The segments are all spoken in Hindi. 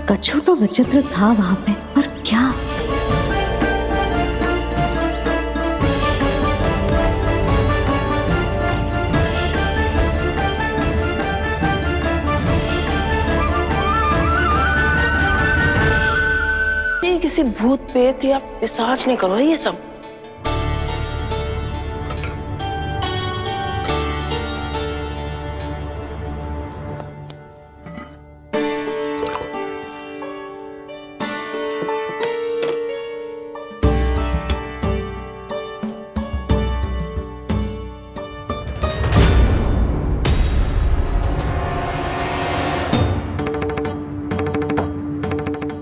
कछु तो विचित्र था वहां पे, पर क्या? ये किसी भूत पेत या पिशाच ने करो है ये सब।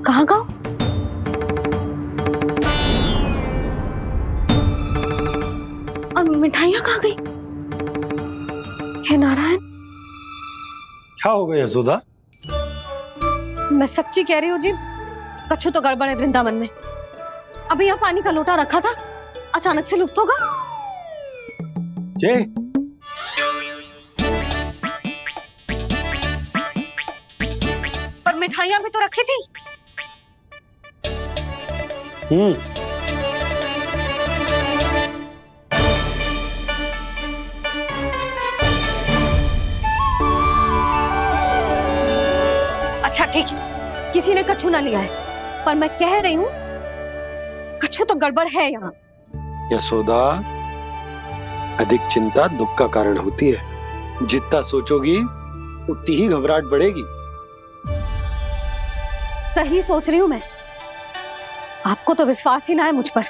कहाँ गो? और मिठाइयाँ कहाँ गई? हे नारायण, क्या हो गया यशोदा? मैं सच्ची कह रही हूँ जी, कछु तो गड़बड़ है वृंदावन में। अभी यहाँ पानी का लोटा रखा था, अचानक से लुप्त होगा। जे पर मिठाइयाँ भी तो रखी थी। अच्छा ठीक है, किसी ने कछु ना लिया है, पर मैं कह रही हूँ कछु तो गड़बड़ है यहाँ। यशोदा, अधिक चिंता दुख का कारण होती है। जितना सोचोगी उतनी ही घबराहट बढ़ेगी। सही सोच रही हूँ मैं। आपको तो विश्वास ही ना है मुझ पर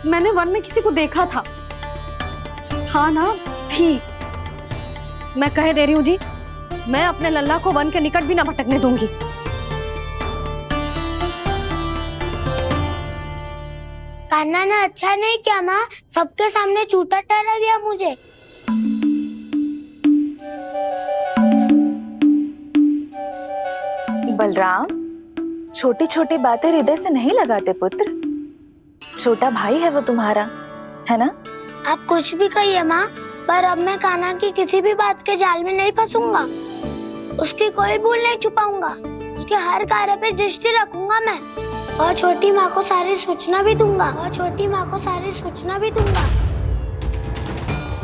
मैंने वन में किसी को देखा था। हाँ ना, थी। मैं कह दे रही हूँ जी, मैं अपने लल्ला को वन के निकट भी ना भटकने दूंगी। कान्हा ने अच्छा नहीं किया माँ, सबके सामने झूठा ठहरा दिया मुझे। बलराम, छोटी छोटी बातें हृदय से नहीं लगाते पुत्र। छोटा भाई है वो तुम्हारा, है ना? आप कुछ भी कहिए माँ, पर अब मैं कान्हा की किसी भी बात के जाल में नहीं फंसूंगा। उसकी कोई भूल नहीं छुपाऊंगा। उसके हर कार्य पे दृष्टि रखूंगा मैं, और छोटी माँ को सारी सूचना भी दूंगा।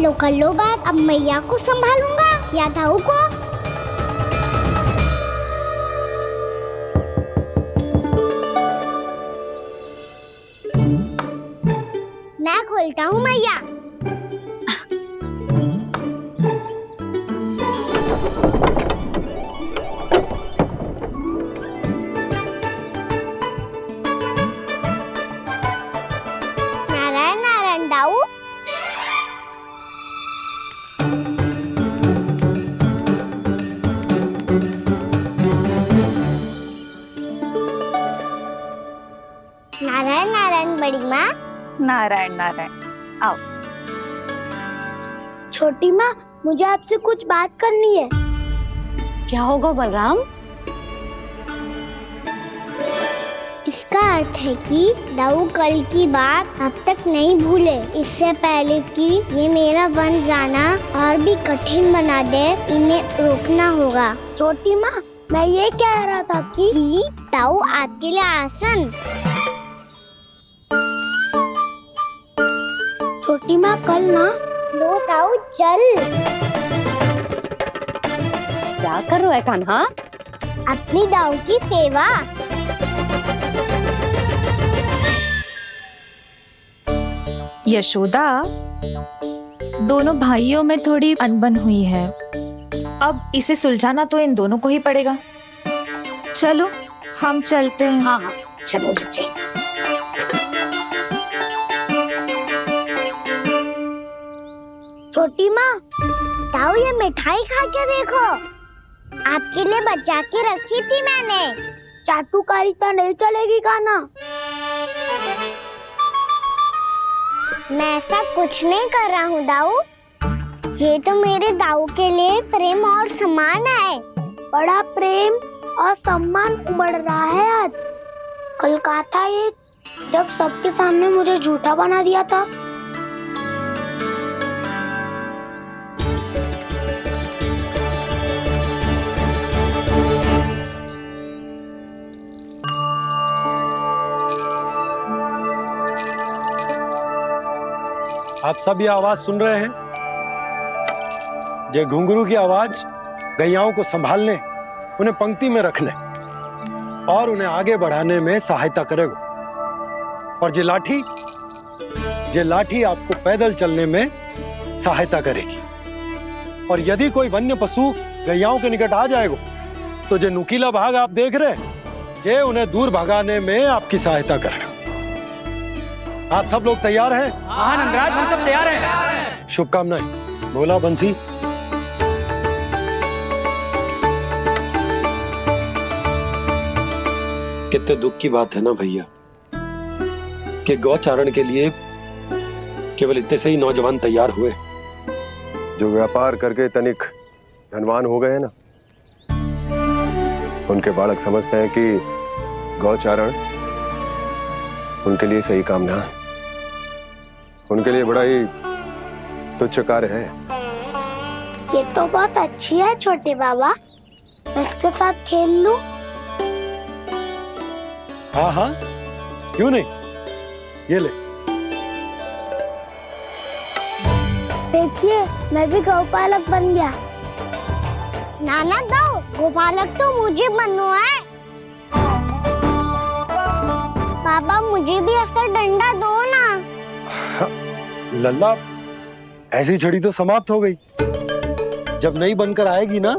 लो कर लो बात, अब मैया को संभालूंगा या दाऊ को। मैं खोलता हूँ मैया। नारायण नारायण दाऊ। नारायण नारायण बड़ी माँ। नारायण नारायण, आओ। छोटी माँ, मुझे आपसे कुछ बात करनी है। क्या होगा बलराम? इसका अर्थ है कि दाऊ कल की बात अब तक नहीं भूले। इससे पहले कि ये मेरा वन जाना और भी कठिन बना दे, इन्हें रोकना होगा। छोटी माँ, मैं ये कह रहा था कि दाऊ आपके लिए आसन। छोटी माँ, कल ना लो दाऊ चल। क्या कर रहा है कान्हा? अपनी दाऊ की सेवा। यशोदा, दोनों भाइयों में थोड़ी अनबन हुई है। अब इसे सुलझाना तो इन दोनों को ही पड़ेगा। चलो हम चलते हैं। हाँ हाँ, चलो जी। छोटी माँ, दाऊ ये मिठाई खा के देखो। आपके लिए बचा के रखी थी मैंने। चाटुकारिता नहीं चलेगी कान्हा। मैं ऐसा कुछ नहीं कर रहा हूँ दाऊ। ये तो मेरे दाऊ के लिए प्रेम और सम्मान है। बड़ा प्रेम और सम्मान उमड़ रहा है आज। कल कहा था ये, जब सबके सामने मुझे झूठा बना दिया था। आप सब ये आवाज सुन रहे हैं? ये घुंघरू की आवाज गैयाओं को संभालने, उन्हें पंक्ति में रखने और उन्हें आगे बढ़ाने में सहायता करेगा। और ये लाठी आपको पैदल चलने में सहायता करेगी। और यदि कोई वन्य पशु गैयाओं के निकट आ जाएगा तो जो नुकीला भाग आप देख रहे हैं, ये उन्हें दूर भगाने में आपकी सहायता करेगा। आप सब लोग तैयार हैं? हाँ नंदराज, हम सब तैयार हैं। शुभकामनाएं। बोला बंसी। कितने दुख की बात है ना भैया कि गौचारण के लिए केवल इतने से ही नौजवान तैयार हुए जो व्यापार करके तनिक धनवान हो गए हैं ना, उनके बालक समझते हैं कि गौचारण उनके लिए सही काम ना है, उनके लिए बड़ा ही तुच्छ कार्य है। ये तो बहुत अच्छी है छोटे बाबा, इसके साथ खेल लूं? हाँ हाँ, क्यों नहीं, ये ले। देखिए, मैं भी गौपालक बन गया। नाना दो, गौपालक तो मुझे बनना है। पापा मुझे भी ऐसा डंडा दो ना। लल्ला, ऐसी छड़ी तो समाप्त हो गई। जब नई बनकर आएगी ना,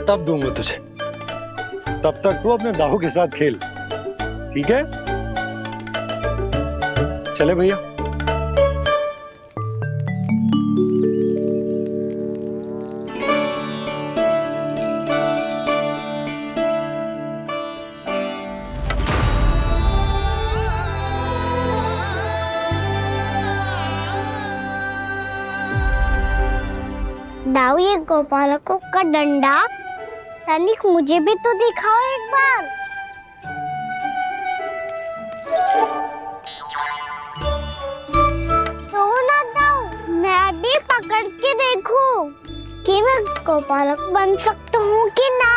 तब दूंगा तुझे। तब तक तू अपने दाऊ के साथ खेल, ठीक है? चले भैया। दाऊ, ये गोपालकों का डंडा तनिक मुझे भी तो दिखाओ एक बार। तो ना दाऊ, मैं भी पकड़ के देखूं कि मैं गोपालक बन सकता हूँ कि ना।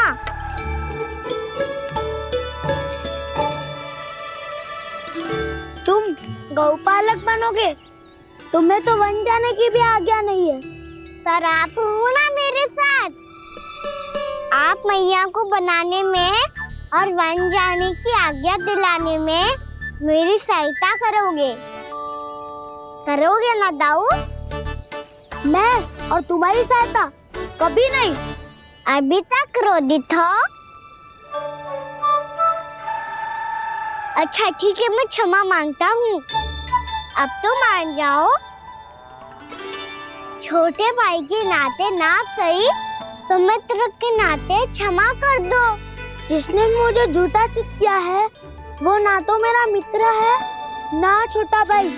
तुम गौपालक बनोगे? तुम्हें तो वन जाने की भी आज्ञा नहीं है। पर आप हो ना मेरे साथ, आप मैया को बनाने में और वन जाने की आज्ञा दिलाने में मेरी सहायता करोगे ना दाऊ? मैं और तुम्हारी सहायता कभी नहीं। अभी तक क्रोधित हो? अच्छा ठीक है, मैं क्षमा मांगता हूँ। अब तो मान जाओ। छोटे भाई के नाते ना सही तो मित्र के नाते क्षमा कर दो। जिसने मुझे झूठा सिखाया है वो ना तो मेरा मित्र है ना छोटा भाई।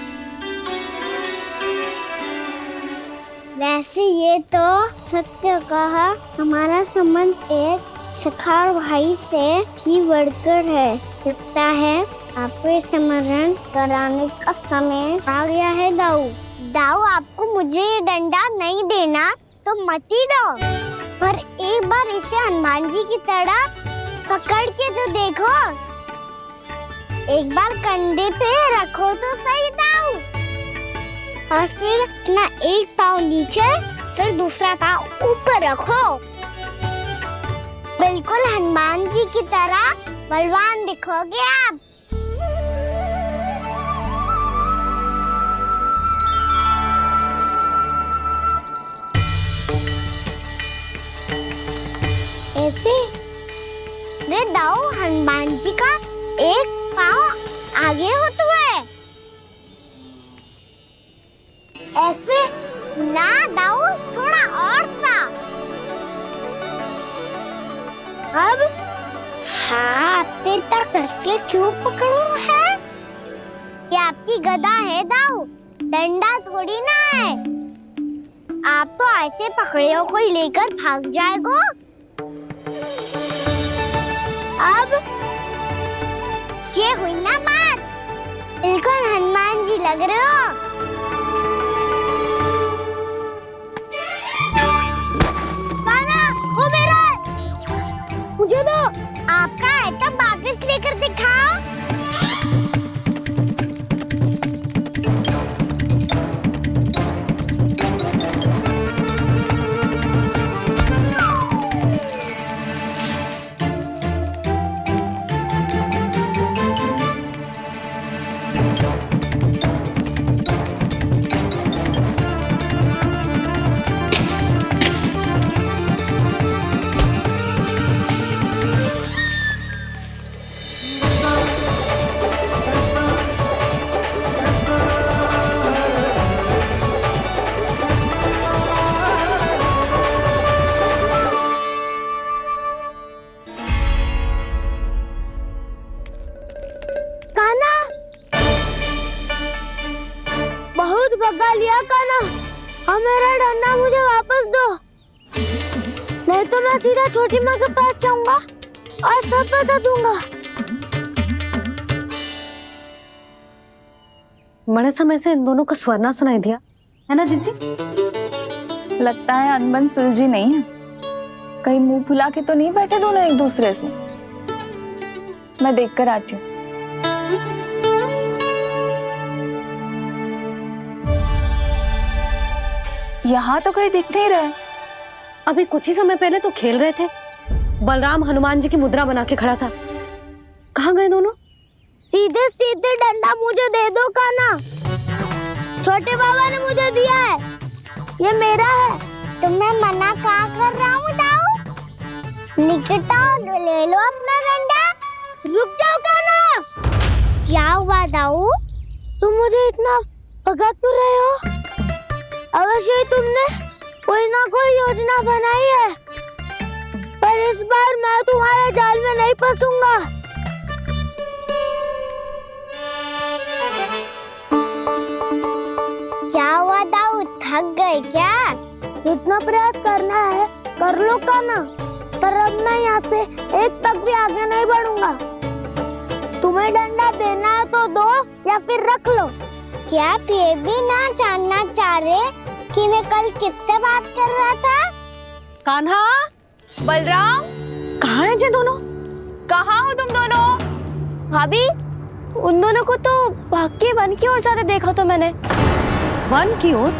वैसे ये तो सत्य कहा, हमारा संबंध एक सखार भाई से भी बढ़कर है। लगता है आपको स्मरण कराने का समय आ गया है दाऊ। दाऊ, आपको मुझे ये डंडा नहीं देना तो मत ही दो, पर एक बार इसे हनुमान जी की तरह पकड़ के तो देखो। एक बार कंधे पे रखो तो सही दाऊ, और फिर अपना एक पाँव नीचे फिर दूसरा पाँव ऊपर रखो। बिल्कुल हनुमान जी की तरह बलवान दिखोगे आप। ऐसे रे दाऊ, हनुमान जी का एक पाँव आगे होता है। ऐसे ना दाऊ, थोड़ा और सा। अब हाथ पे तक कसके क्यों पकड़ो है? ये आपकी गदा है दाऊ, डंडा थोड़ी ना है। आप तो ऐसे पकड़ियों को ही लेकर भाग जाएगो। अब ये हुई ना बात, बिल्कुल हनुमान जी लग रहे हो। बाबा, वो मेरा, मुझे दो। आपका आइटम वापस लेकर दिखाओ। खा लिया कान्हा। हाँ मेरा डंडा मुझे वापस दो, नहीं तो मैं सीधा छोटी माँ के पास जाऊंगा और सब बता दूंगा। बड़े समय से इन दोनों का स्वर ना सुनाई दिया है ना जीजी? लगता है अनबन सुलझी नहीं है। कहीं मुंह फुला के तो नहीं बैठे दोनों एक दूसरे से। मैं देख कर आती हूँ। यहाँ तो कहीं दिख नहीं रहा। अभी कुछ ही समय पहले तो खेल रहे थे। बलराम हनुमान जी की मुद्रा बना के खड़ा था। कहाँ गए दोनों? सीधे सीधे डंडा मुझे दे दो कान्हा। छोटे बाबा ने मुझे दिया है, ये मेरा है। तो मैं मना कहाँ कर रहा हूँ दाऊ? निकट आओ तो ले लो अपना डंडा। रुक जाओ कान्हा। क्या हुआ दाऊ? तुम मुझे इतना भगा क्यों रहे हो? अवश्य ही तुमने कोई ना कोई योजना बनाई है, पर इस बार मैं तुम्हारे जाल में नहीं फंसूंगा। क्या हुआ दाऊ, थक गए क्या? इतना प्रयास करना है कर लो कान्हा, पर अब मैं यहाँ से एक तक भी आगे नहीं बढ़ूंगा। तुम्हें डंडा देना है तो दो या फिर रख लो। क्या आप ये भी ना जानना चाह रहे कि मैं कल किससे बात कर रहा था? कान्हा, बलराम, कहाँ हैं ये दोनों? कहाँ हो तुम दोनों? भाभी, उन दोनों को तो भाग के वन की ओर जाते देखा तो मैंने। वन की ओर?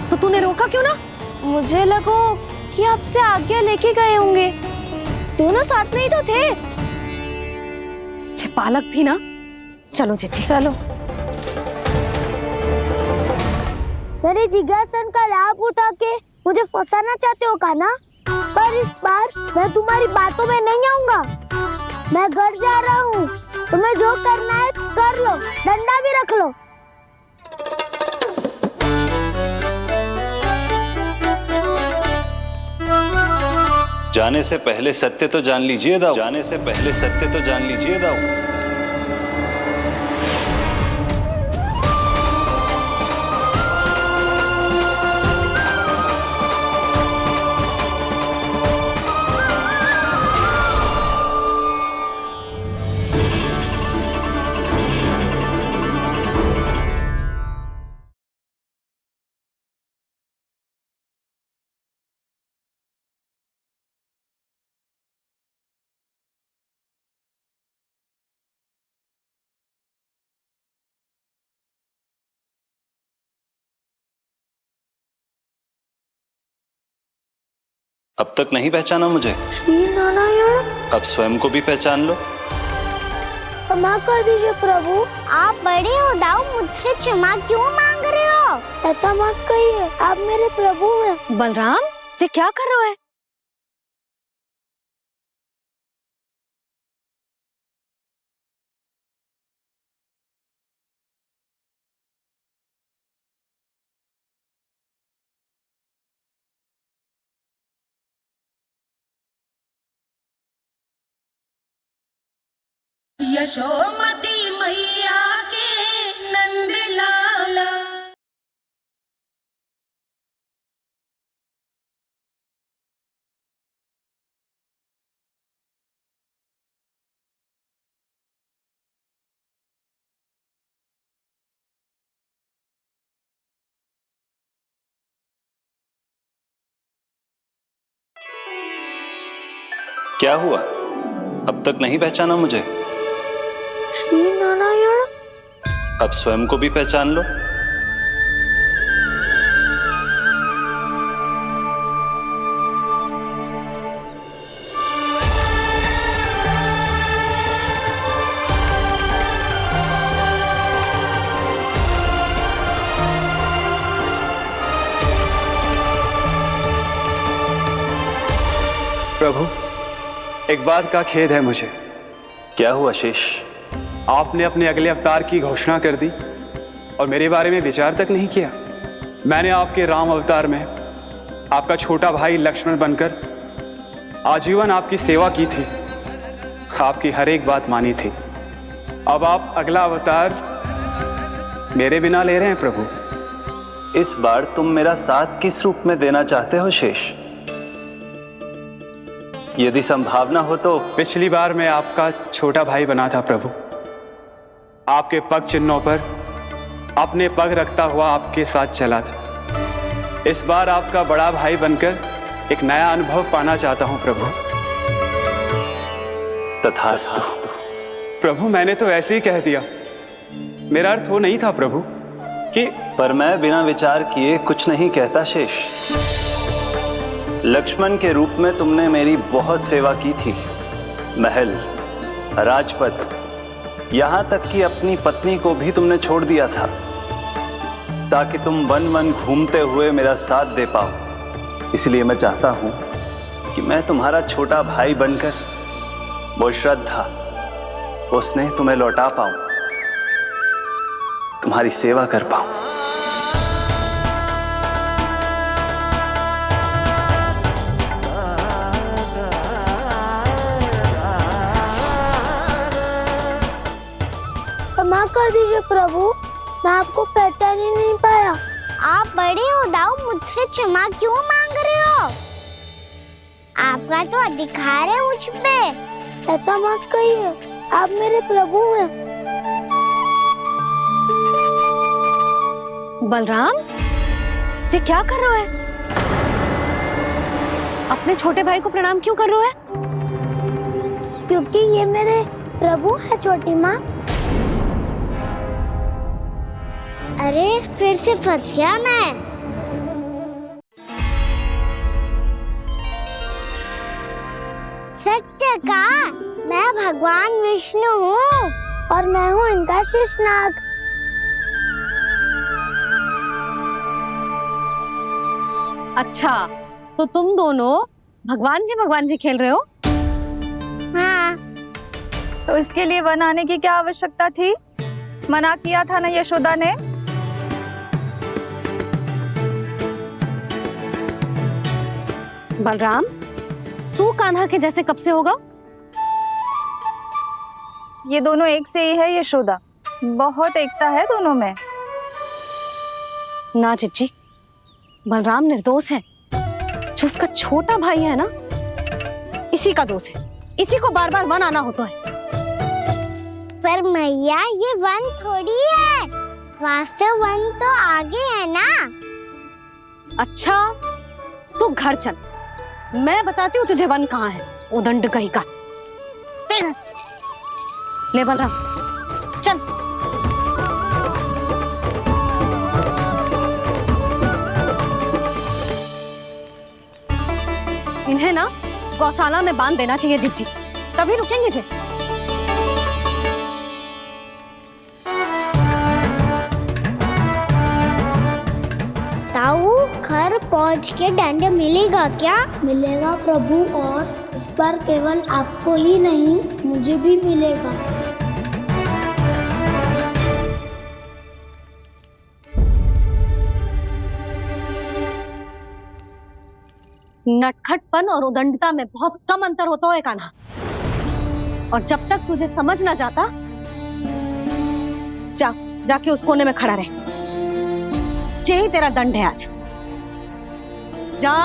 तो तूने रोका क्यों ना? मुझे लगा कि आपसे आज्ञा लेके गए होंगे। दोनों साथ में ही तो थे। छिपालक भी ना। चलो जीजी चलो। मेरे जिज्ञासन का लाभ उठा के मुझे फंसाना चाहते हो कान्हा, पर इस बार मैं तुम्हारी बातों में नहीं आऊंगा। मैं घर जा रहा हूँ, तुम्हें जो करना है कर लो, डंडा भी रख लो। जाने से पहले सत्य तो जान लीजिए दाऊ। जाने से पहले सत्य तो जान लीजिए दाऊ। अब तक नहीं पहचाना मुझे? श्री नारायण। अब स्वयं को भी पहचान लो। क्षमा कर दीजिए प्रभु। आप बड़े हो दाऊ, मुझसे क्षमा क्यों मांग रहे हो? ऐसा मत कहिए, आप मेरे प्रभु हैं। बलराम, ये क्या कर रहे हो? यशोमती मैया के नंद लाला। क्या हुआ? अब तक नहीं पहचाना मुझे? श्री नारायण। अब स्वयं को भी पहचान लो। प्रभु, एक बात का खेद है मुझे। क्या हुआ शेष? आपने अपने अगले अवतार की घोषणा कर दी और मेरे बारे में विचार तक नहीं किया। मैंने आपके राम अवतार में आपका छोटा भाई लक्ष्मण बनकर आजीवन आपकी सेवा की थी, आपकी हर एक बात मानी थी। अब आप अगला अवतार मेरे बिना ले रहे हैं प्रभु। इस बार तुम मेरा साथ किस रूप में देना चाहते हो शेष? यदि संभावना हो तो। पिछली बार मैं आपका छोटा भाई बना था प्रभु, आपके पग चिन्हों पर अपने पग रखता हुआ आपके साथ चला था। इस बार आपका बड़ा भाई बनकर एक नया अनुभव पाना चाहता हूं प्रभु। तथास्तु। प्रभु मैंने तो ऐसे ही कह दिया, मेरा अर्थ वो नहीं था प्रभु कि। पर मैं बिना विचार किए कुछ नहीं कहता शेष। लक्ष्मण के रूप में तुमने मेरी बहुत सेवा की थी। महल, राजपथ, यहां तक कि अपनी पत्नी को भी तुमने छोड़ दिया था ताकि तुम वन वन घूमते हुए मेरा साथ दे पाओ। इसलिए मैं चाहता हूं कि मैं तुम्हारा छोटा भाई बनकर वो श्रद्धा, वो स्नेह तुम्हें लौटा पाऊं, तुम्हारी सेवा कर पाऊं। क्षमा कर दीजिए प्रभु, मैं आपको पहचान ही नहीं पाया। आप बड़े हो दाऊ, मुझसे क्षमा क्यों मांग रहे हो? आपका तो अधिकार है मुझ पे। ऐसा मत कहिए, आप मेरे प्रभु हैं। बलराम जी क्या कर रहे हो? अपने छोटे भाई को प्रणाम क्यों कर रहे हो? क्योंकि ये मेरे प्रभु है छोटी माँ। अरे फिर से फंस गया मैं। सत्य का, मैं भगवान विष्णु हूँ और मैं हूँ इनका शेषनाग। अच्छा, तो तुम दोनों भगवान जी खेल रहे हो? हाँ। तो इसके लिए वन आने की क्या आवश्यकता थी? मना किया था ना यशोदा ने। बलराम, तू कान्हा के जैसे कब से होगा? ये दोनों एक से ही है यशोदा, बहुत एकता है दोनों में। ना चिच्ची, बलराम निर्दोष है। जो उसका छोटा भाई है ना, इसी का दोष है। इसी को बार बार वन आना होता है। पर मैया ये वन थोड़ी है, वास्तव वन तो आगे है ना। अच्छा, तू घर चल, मैं बताती हूँ तुझे वन कहाँ है। उदंड कहीं का। ले बलराम चल। इन्हें ना गौशाला में बांध देना चाहिए जिज्जी, तभी रुकेंगे जे। ताऊ, घर पहुंच के दंड मिलेगा क्या? मिलेगा प्रभु, और इस बार केवल आपको ही नहीं मुझे भी मिलेगा। नटखटपन और उदंडता में बहुत कम अंतर होता है कान्हा, और जब तक तुझे समझ ना जाता, जाके उस कोने में खड़ा रहे। यही तेरा दंड है आज। जा।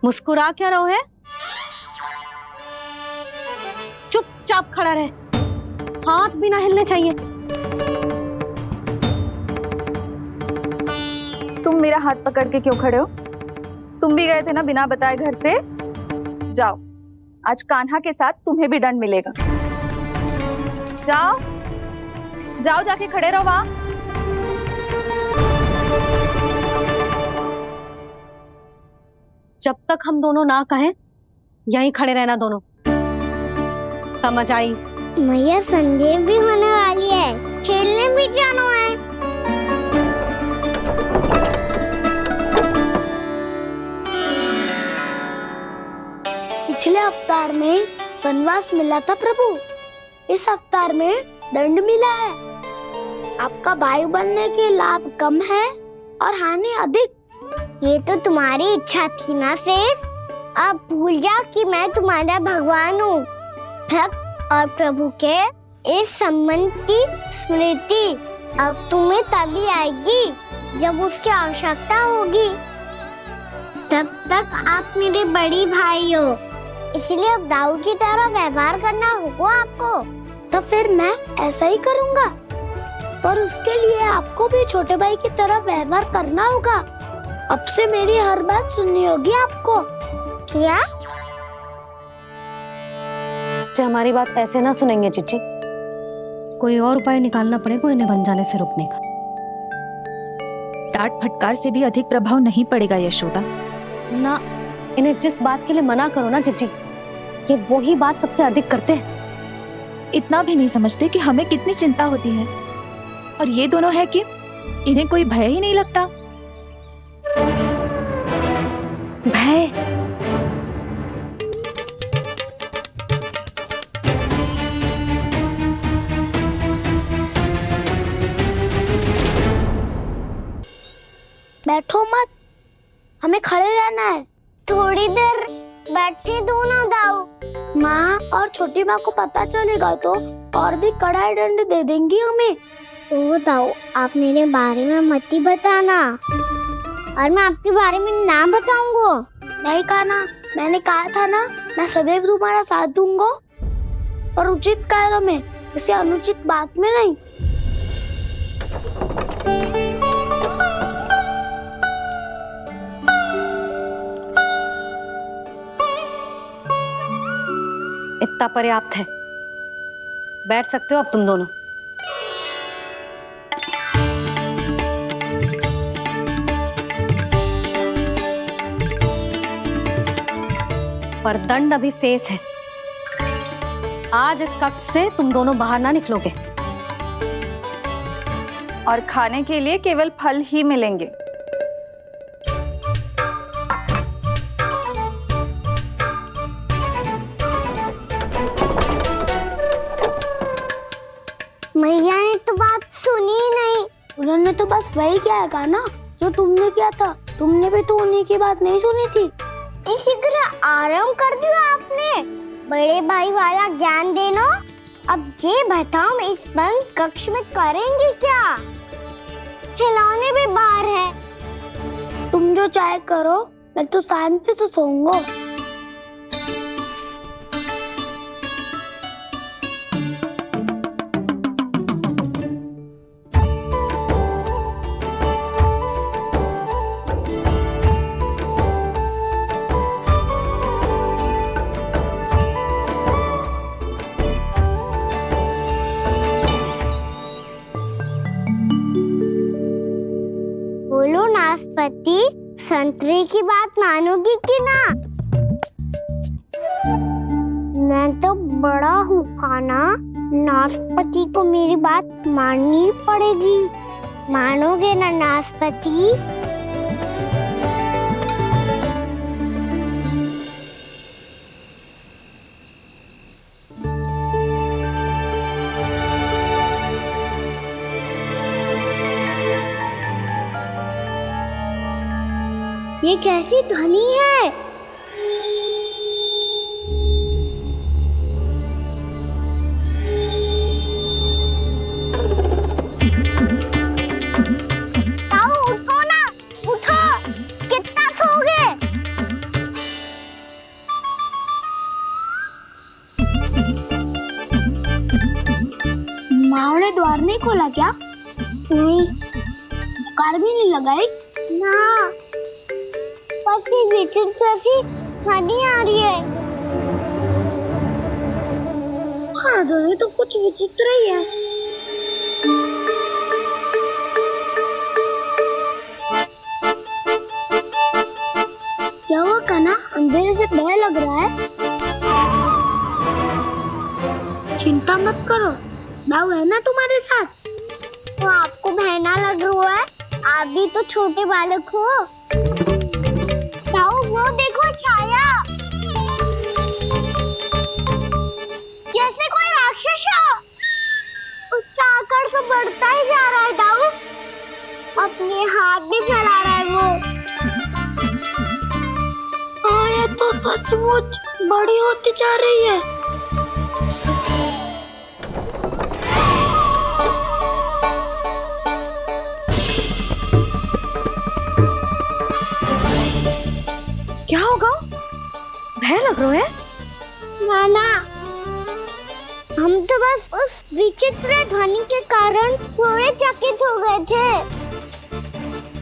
मुस्कुरा क्या रहो है? चुपचाप खड़ा रहे, हाथ भी ना हिलने चाहिए। तुम मेरा हाथ पकड़ के क्यों खड़े हो? तुम भी गए थे ना बिना बताए घर से। जाओ, आज कान्हा के साथ तुम्हें भी दंड मिलेगा। जाओ जाओ, जाके खड़े रहो वहां। जब तक हम दोनों ना कहें, यहीं खड़े रहना दोनों। समझ आई? मैया संध्या भी होने वाली है, खेलने भी जाना है। पिछले अवतार में वनवास मिला था प्रभु, इस अवतार में दंड मिला है। आपका भाई बनने के लाभ कम है और हानि अधिक। ये तो तुम्हारी इच्छा थी ना शेष। अब भूल जाओ कि मैं तुम्हारा भगवान हूँ। भक्त और प्रभु के इस संबंध की स्मृति अब तुम्हें तभी आएगी जब उसकी आवश्यकता होगी। तब तक आप मेरे बड़ी भाई हो, इसलिए अब दाऊ की तरह व्यवहार करना होगा आपको। तो फिर मैं ऐसा ही करूँगा, पर उसके लिए आपको भी छोटे भाई की तरह व्यवहार करना होगा। अब से मेरी हर बात सुननी होगी आपको। क्या? हमारी बात ऐसे ना सुनेंगे चिची। कोई और उपाय निकालना पड़ेगा इन्हें बन जाने से रोकने का। डांट फटकार से भी अधिक प्रभाव नहीं पड़ेगा यशोदा। ना, इन्हें जिस बात के लिए मना करो ना चिची, ये वो ही बात सबसे अधिक करते हैं। इतना भी नहीं समझते कि हमें कितनी चिंता होती है, और ये दोनों है कि इन्हें कोई भय ही नहीं लगता। भय? बैठो मत, हमें खड़े रहना है। थोड़ी देर बैठे दो ना दाऊ। माँ और छोटी माँ को पता चलेगा तो और भी कड़ा दंड दे देंगी हमें। ओ दाऊ, आप मेरे बारे में मत ही बताना, और मैं आपके बारे में ना बताऊंगा। नहीं कहा ना, मैंने कहा था ना, मैं सदैव तुम्हारा साथ दूंगा, और उचित कार्य में, किसी अनुचित बात में नहीं। इतना पर्याप्त है, बैठ सकते हो अब तुम दोनों। पर दंड अभी शेष है। आज इस कक्ष से तुम दोनों बाहर ना निकलोगे, और खाने के लिए केवल फल ही मिलेंगे। मैया ने तो बात सुनी ही नहीं। उन्होंने तो बस वही किया ना जो तुमने किया था। तुमने भी तो उन्हीं की बात नहीं सुनी थी। इसी तरह आराम कर दिया आपने। बड़े भाई वाला ज्ञान देना। अब ये बताओ, मैं इस बंद कक्ष में करेंगे क्या? खिलौने भी बाहर है। तुम जो चाहे करो, मैं तो शांति से सोऊंगा। बोलो नाशपाती, संतरे की बात मानोगी कि ना? मैं तो बड़ा हूँ काना, नाशपाती को मेरी बात माननी पड़ेगी। मानोगे ना नाशपाती? ये कैसी ध्वनि है? ताऊ उठो ना, उठो, कितना सोओगे? माँ ने द्वार नहीं खोला क्या? नहीं। कार भी नहीं लगाई? ना। विचित्र सी ध्वनि आ रही है। हाँ, ध्वनि तो कुछ विचित्र ही है। क्या हुआ कान्हा? अंधेरे से भय लग रहा है। चिंता मत करो, दाऊ है ना तुम्हारे साथ। तो आपको भय ना लग रहा है? आप भी तो छोटे बालक हो। वो देखो छाया, जैसे कोई राक्षस हो। उसका आकार तो बढ़ता ही जा रहा ये हाथ भी चला रहा है वो। ये तो सचमुच बड़ी होती जा रही है। क्या होगा? भय लग रहा है? नाना, हम तो बस उस विचित्र ध्वनि के कारण थोड़े चकित हो गए थे।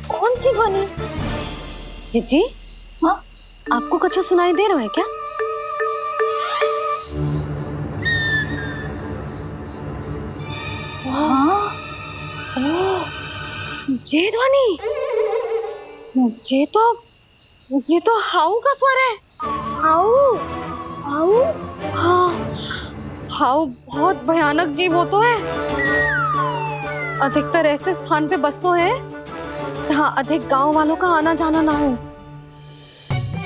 कौन सी ध्वनि? जीजी, हाँ, आपको कुछ सुनाई दे रहा है क्या? हाँ, ये ध्वनि, ये तो हाउ का स्वर है। हाउ? हाउ? हाँ, हाउ बहुत भयानक जीव हो तो है। अधिकतर ऐसे स्थान पे बसते हैं जहाँ अधिक गांव वालों का आना जाना ना हो।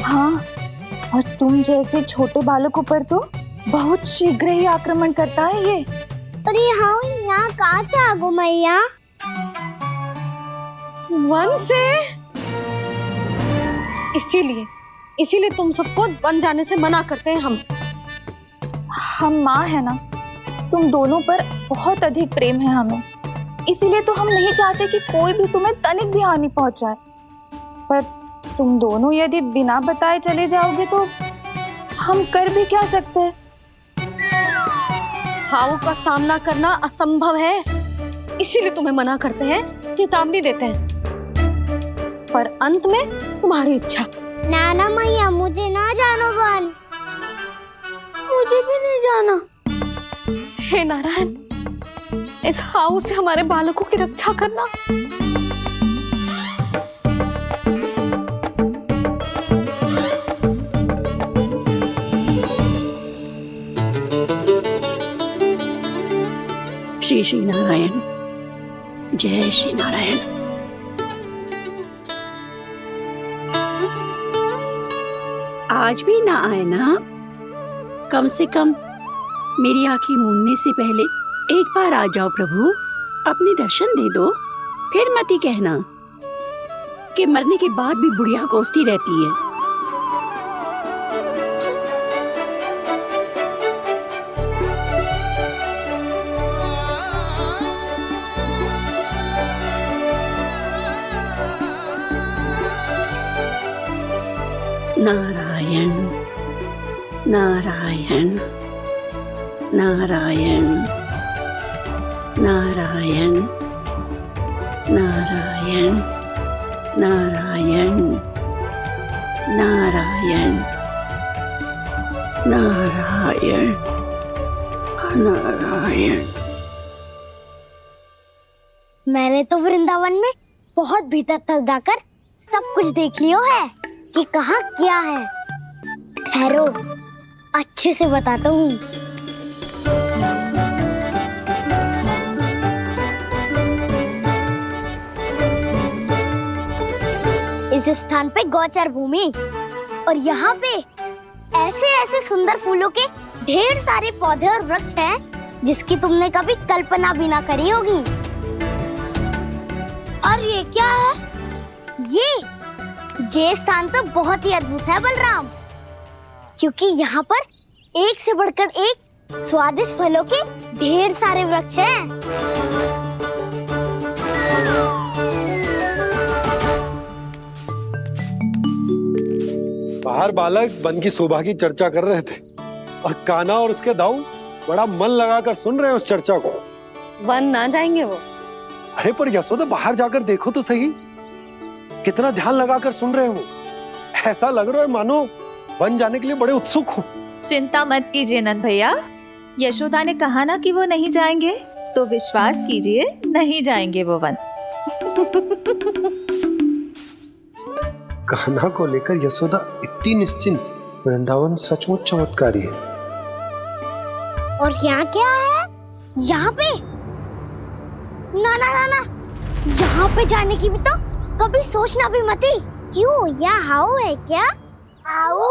हाँ, और तुम जैसे छोटे बालकों पर तो बहुत शीघ्र ही आक्रमण करता है ये। अरे हाउ यहाँ कहाँ से आ गो मैया? वन से। इसीलिए तुम सबको वन जाने से मना करते हैं हम माँ है ना, तुम दोनों पर बहुत अधिक प्रेम है हमें, इसीलिए तो हम नहीं चाहते कि कोई भी तुम्हें तनिक भी हानि पहुंचाए। पर तुम दोनों यदि बिना बताए चले जाओगे तो हम कर भी क्या सकते हैं? हाउ का सामना करना असंभव है, इसीलिए तुम्हें मना करते हैं, चेतावनी देते हैं। पर अंत में तुम्हारी इच्छा। नाना मैया, मुझे ना जानो वन। मुझे भी नहीं जाना। हे नारायण, इस हाउ से हमारे बालकों की रक्षा करना। श्री श्री नारायण, जय श्री नारायण। आज भी ना आए ना? कम से कम मेरी आंखें मूंदने से पहले एक बार आ जाओ प्रभु, अपने दर्शन दे दो। फिर मत ही कहना कि मरने के बाद भी बुढ़िया कोसती रहती है। नारायण नारायण नारायण नारायण नारायण नारायण नारायण नारायण नारायण। मैंने तो वृंदावन में बहुत भीतर तक जाकर सब कुछ देख लियो है कि कहाँ क्या है। ठहरो, अच्छे से बताता हूँ। इस स्थान पे गौचर भूमि और यहाँ पे ऐसे ऐसे सुंदर फूलों के ढेर सारे पौधे और वृक्ष हैं जिसकी तुमने कभी कल्पना भी ना करी होगी। और ये क्या है? ये स्थान तो बहुत ही अद्भुत है बलराम, क्योंकि यहाँ पर एक से बढ़कर एक स्वादिष्ट फलों के ढेर सारे वृक्ष हैं। बाहर बालक वन की शोभा की चर्चा कर रहे थे और कान्हा और उसके दाऊ बड़ा मन लगाकर सुन रहे हैं उस चर्चा को। वन ना जाएंगे वो? अरे पर यशोदा, बाहर जाकर देखो तो सही, कितना ध्यान लगाकर सुन रहे हो। ऐसा लग रहा है मानो वन जाने के लिए बड़े उत्सुक हो। चिंता मत कीजिए नंद भैया, यशोदा ने कहा ना कि वो नहीं जाएंगे, तो विश्वास कीजिए नहीं जाएंगे वो वन। कान्हा को लेकर यशोदा इतनी निश्चिंत, वृंदावन सचमुच चमत्कारी है। और यहाँ क्या है? यहाँ पे ना ना ना ना, यहाँ पे जाने की भी तो कभी सोचना भी मत ही। क्यों, यहाँ हाउ है क्या? हाउ?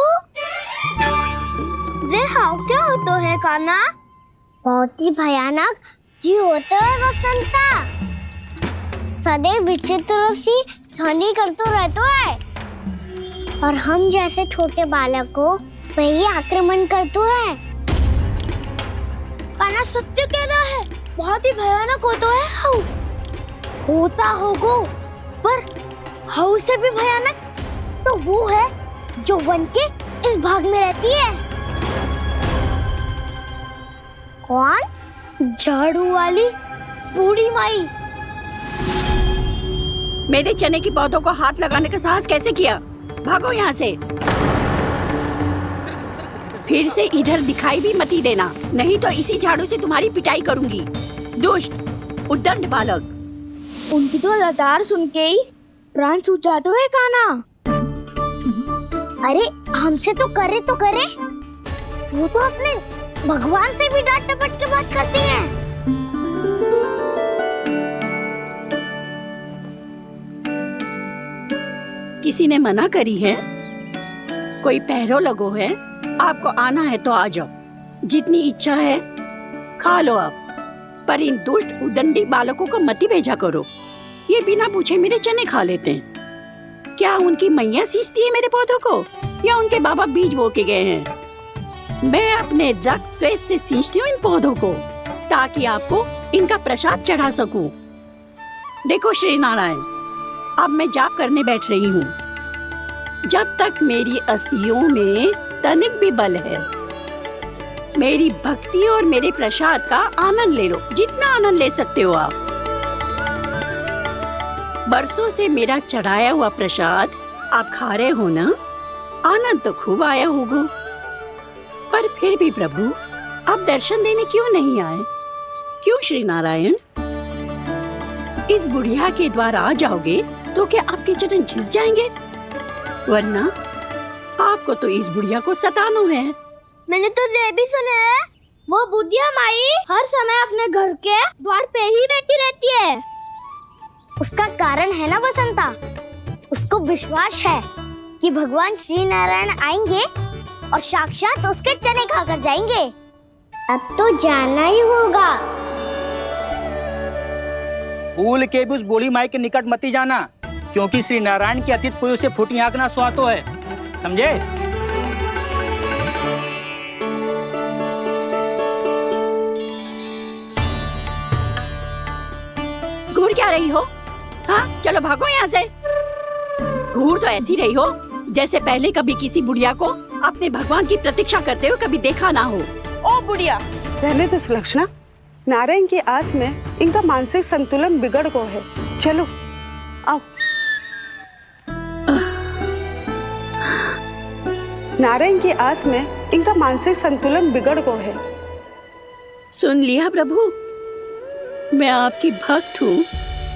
ये हाउ क्या होता है कान्हा? बहुत ही भयानक जी होता है वसंता। सदैव विचित्र सी झांझी करते रहता है और हम जैसे छोटे बालक को वही आक्रमण करते है। कान्हा सत्य कह रहा है, बहुत ही भयानक होता है हाउ। होता होगा, पर हाउ से भी भयानक तो वो है जो वन के इस भाग में रहती है। कौन? झाड़ू वाली बूढ़ी माई। मेरे चने की पौधों को हाथ लगाने का साहस कैसे किया? भागो यहाँ से। फिर से इधर दिखाई भी मती देना, नहीं तो इसी झाड़ू से तुम्हारी पिटाई करूंगी। दुष्ट उद्दंड बालक। उनकी तो लतार सुन के ही प्राण सूझ जाते हुए कान्हा। अरे हमसे तो करे, वो तो अपने भगवान से भी डांट डपट के बात करती हैं। किसी ने मना करी है? कोई पहरो लगो है? आपको आना है तो आ जाओ, जितनी इच्छा है खा लो आप, पर इन दुष्ट उदंडी बालकों को मत ही भेजा करो। ये बिना पूछे मेरे चने खा लेते हैं। क्या उनकी मैया सींचती है मेरे पौधों को, या उनके बाबा बीज बो के गए हैं? मैं अपने रक्त स्वेद से सींचती हूँ इन पौधों को, ताकि आपको इनका प्रसाद चढ़ा सकूं। देखो श्री नारायण, अब मैं जाप करने बैठ रही हूँ। जब तक मेरी अस्थियों में तनिक भी बल है, मेरी भक्ति और मेरे प्रसाद का आनंद ले लो, जितना आनंद ले सकते हो आप। बरसों से मेरा चढ़ाया हुआ प्रसाद आप खा रहे हो ना, आनंद तो खूब आया होगा। पर फिर भी प्रभु, आप दर्शन देने क्यों नहीं आए? क्यों श्री नारायण? इस बुढ़िया के द्वार आ जाओगे तो क्या आपके चरण घिस जाएंगे? वरना आपको तो इस बुढ़िया को सताना है। मैंने तो ये भी सुना है, वो बुढ़िया माई हर समय अपने घर के द्वार पे ही बैठी रहती है। उसका कारण है ना बसंता, उसको विश्वास है कि भगवान श्री नारायण आएंगे और साक्षात उसके चने खाकर जाएंगे। अब तो जाना ही होगा। भूल के भी उस बूढ़ी माई के निकट मती जाना, क्योंकि श्री नारायण की अतीत कोई उसे फूटी आंख ना सुहातो है, समझे? घूर क्या रही हो? हाँ, चलो भागो यहाँ से। घूर तो ऐसी रही हो जैसे पहले कभी किसी बुढ़िया को अपने भगवान की प्रतीक्षा करते हुए कभी देखा ना हो। ओ बुढ़िया, रहने तो सुलक्षणा, नारायण की आस में इनका मानसिक संतुलन बिगड़ गो है। चलो आओ। नारायण की आस में इनका मानसिक संतुलन बिगड़ गो है। सुन लिया प्रभु, मैं आपकी भक्त हूँ।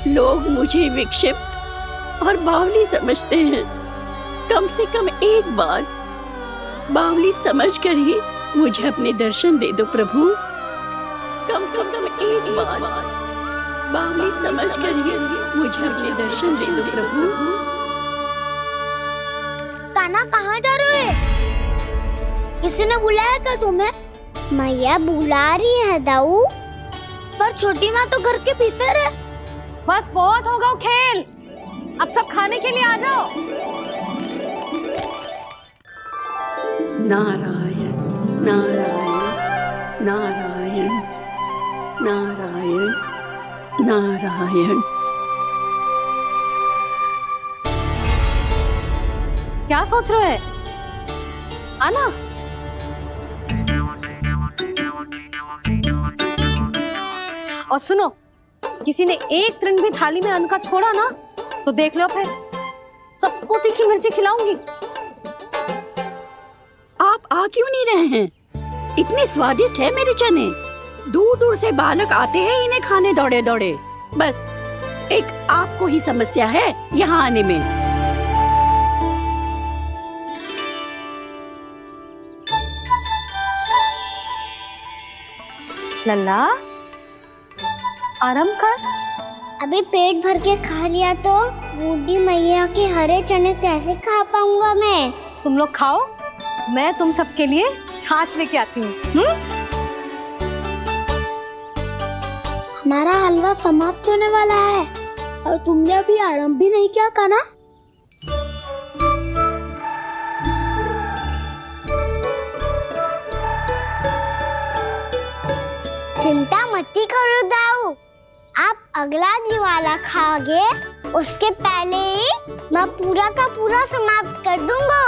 लोग मुझे विक्षिप्त और बावली समझते हैं। कम से कम एक बार बावली समझकर ही मुझे अपने दर्शन दे दो प्रभु। कम से कम एक बार बावली समझकर ही मुझे अपने दर्शन दे दो प्रभु। कान्हा कहाँ जा रहे हो? किसी ने बुलाया क्या तुम्हें? मैया बुला रही है दाऊ। पर छोटी माँ तो घर के भीतर है। बस बहुत होगा खेल, अब सब खाने के लिए आ जाओ। नारायण नारायण नारायण नारायण नारायण। क्या सोच रहे हैं? आना। और सुनो, किसी ने एक तृण भी थाली में अन्न का छोड़ा ना तो देख लो, फिर सबको तीखी मिर्ची खिलाऊंगी। आप आ क्यों नहीं रहे हैं? इतने स्वादिष्ट है मेरे चने। दूर दूर से बालक आते हैं इन्हें खाने दौड़े दौड़े। बस एक आपको ही समस्या है यहाँ आने में। लल्ला, आराम कर। अभी पेट भर के खा लिया तो बूढ़ी मैया के हरे चने कैसे खा पाऊंगा मैं? तुम लोग खाओ, मैं तुम सबके लिए छाछ लेके आती हूँ। हमारा हलवा समाप्त होने वाला है। और तुमने अभी आराम भी नहीं किया कान्हा? चिंता मत करो दाऊ, आप अगला दिवाला खाओगे उसके पहले ही मैं पूरा का पूरा समाप्त कर दूंगा।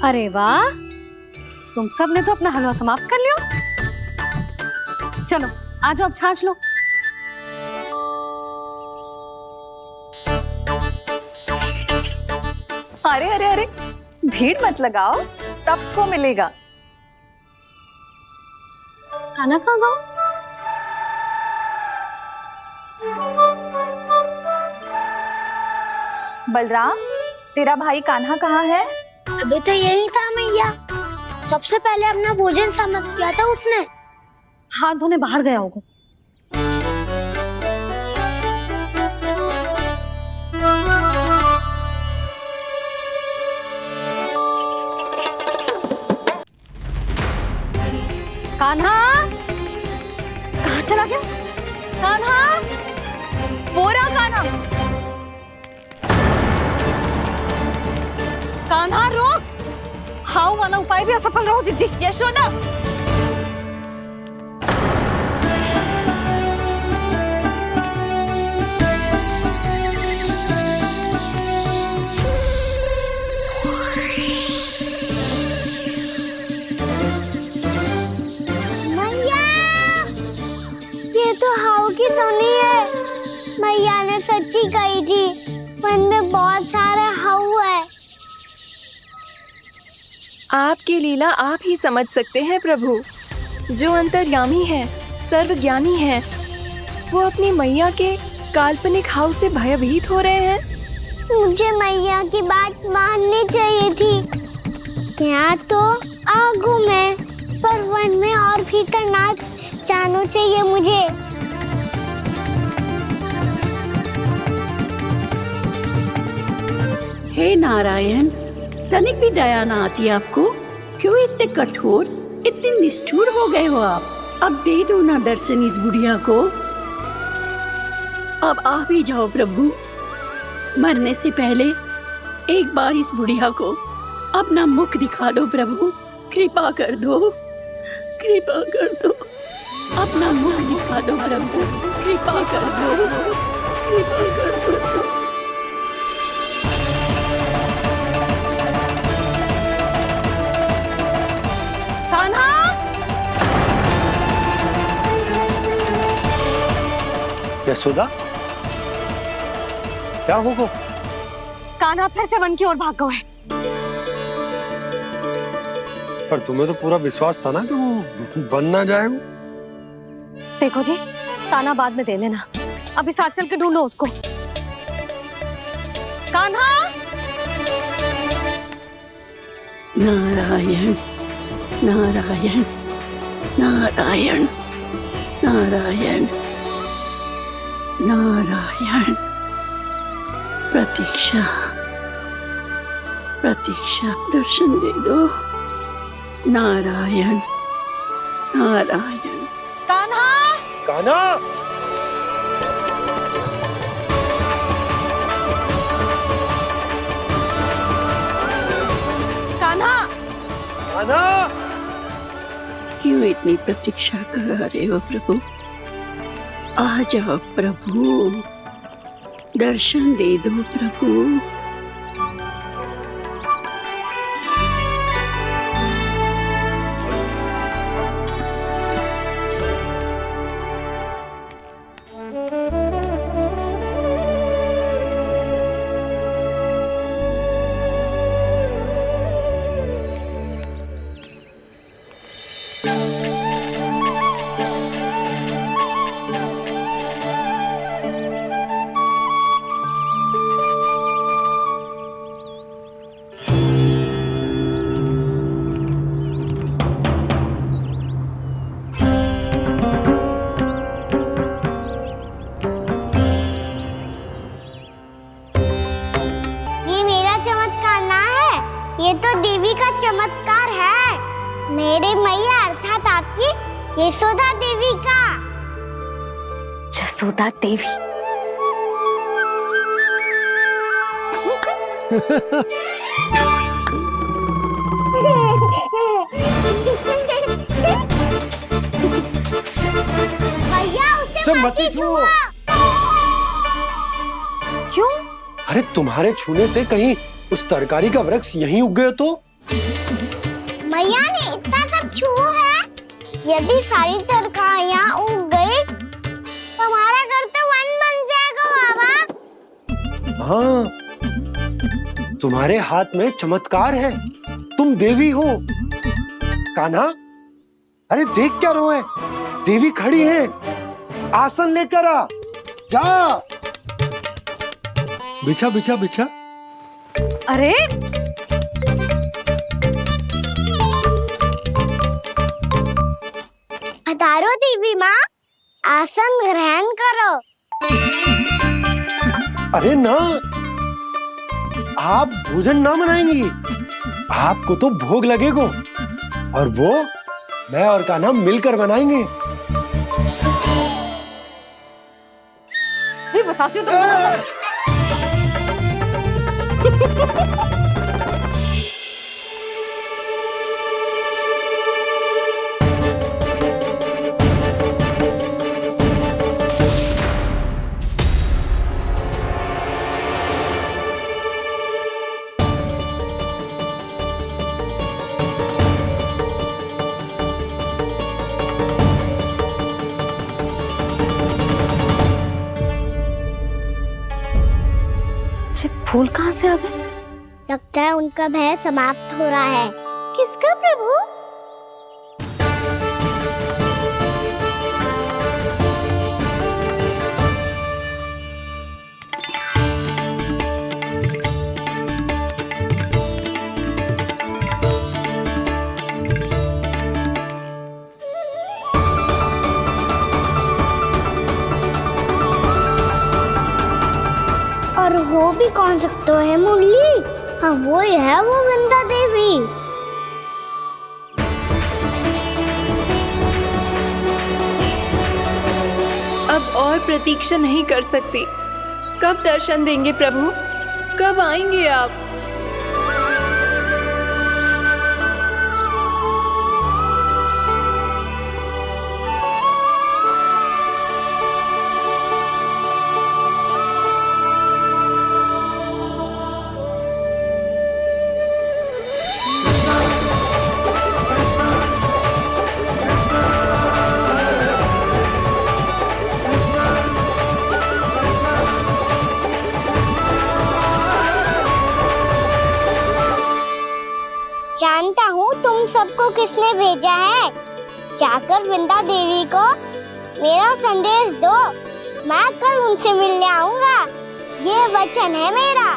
अरे वाह, तुम सब ने तो अपना हलवा समाप्त कर लिया। चलो आ जाओ, अब छाछ लो। अरे अरे अरे, भीड़ मत लगाओ, सबको मिलेगा। खाना खा गो। बलराम, तेरा भाई कान्हा कहाँ है? अभी तो यही था मैया, सबसे पहले अपना भोजन समाप्त किया था उसने। हाथ धोने बाहर गया होगा। कान्हा कहाँ चला गया? कान्हा, वो रहा कान्हा। कान्हा रोक, हाउ वाला उपाय भी असफल रहो जिज्जी। यशोदा, मैया, ये तो हाउ की धुनी है। मैया ने सच्ची कही थी, वन में बहुत सारे हाउ है। आपकी लीला आप ही समझ सकते हैं प्रभु। जो अंतर्यामी है, सर्वज्ञानी है, वो अपनी मैया के काल्पनिक हाव से भयभीत हो रहे हैं। मुझे मैया की बात माननी चाहिए थी। यहाँ तो आगू में, पर वन में और भीतर ना जाना चाहिए मुझे। हे नारायण, तनिक भी दया ना आती आपको? क्यों इतने कठोर, इतने निष्ठुर हो गए हो आप? अब दे दो ना दर्शन इस बुढ़िया को। अब आ भी जाओ प्रभु, मरने से पहले एक बार इस बुढ़िया को अपना मुख दिखा दो प्रभु। कृपा कर दो, कृपा कर दो, अपना मुख दिखा दो प्रभु। कृपा कर दो, कृपा कर दो। कान्हा, यशोदा, क्या होगा? कान्हा फिर से वन की ओर भाग गया है। पर तुम्हें तो पूरा विश्वास था ना कि वो बन ना जाए। देखो जी, ताना बाद में दे लेना, अभी साथ चल के ढूंढो उसको। कान्हा, नारायण नारायण नारायण नारायण नारायण। प्रतीक्षा प्रतीक्षा, दर्शन दे दो। नारायण नारायण। कान्हा, कान्हा, कान्हा, कान्हा, क्यों इतनी प्रतीक्षा करा रहे हो प्रभु? आ जाओ प्रभु, दर्शन दे दो प्रभु। ये तो देवी का चमत्कार है, मेरे मैया अर्थात आपकी यशोदा देवी का। जसोदा देवी। भैया उसे मत छुओ। क्यों? अरे तुम्हारे छूने से कहीं उस तरकारी का वृक्ष यहीं उग गए तो? मैया ने इतना सब छुआ है, यदि सारी तरकारियां उग गई तो हमारा घर तो वन बन जाएगा बाबा। हाँ, तुम्हारे हाथ में चमत्कार है, तुम देवी हो। कान्हा, अरे देख क्या रोए, देवी खड़ी है, आसन लेकर आ, जा। बिछा बिछा बिछा। अरे पधारो देवी माँ, आसन ग्रहण करो। अरे ना, आप भोजन ना बनाएंगी, आपको तो भोग लगेगा और वो मैं और कान्हा मिलकर बनाएंगे। भी बताती हूँ तुमको। फूल कहाँ से आ गए? लगता है उनका भय समाप्त हो रहा है। किसका प्रभु? और हो भी कौन सकता है मुरली? हाँ वो ही है, वो वृंदा देवी। अब और प्रतीक्षा नहीं कर सकती। कब दर्शन देंगे प्रभु? कब आएंगे आप? जानता हूँ तुम सबको किसने भेजा है। जाकर वृंदा देवी को मेरा संदेश दो, मैं कल उनसे मिलने आऊंगा, ये वचन है मेरा।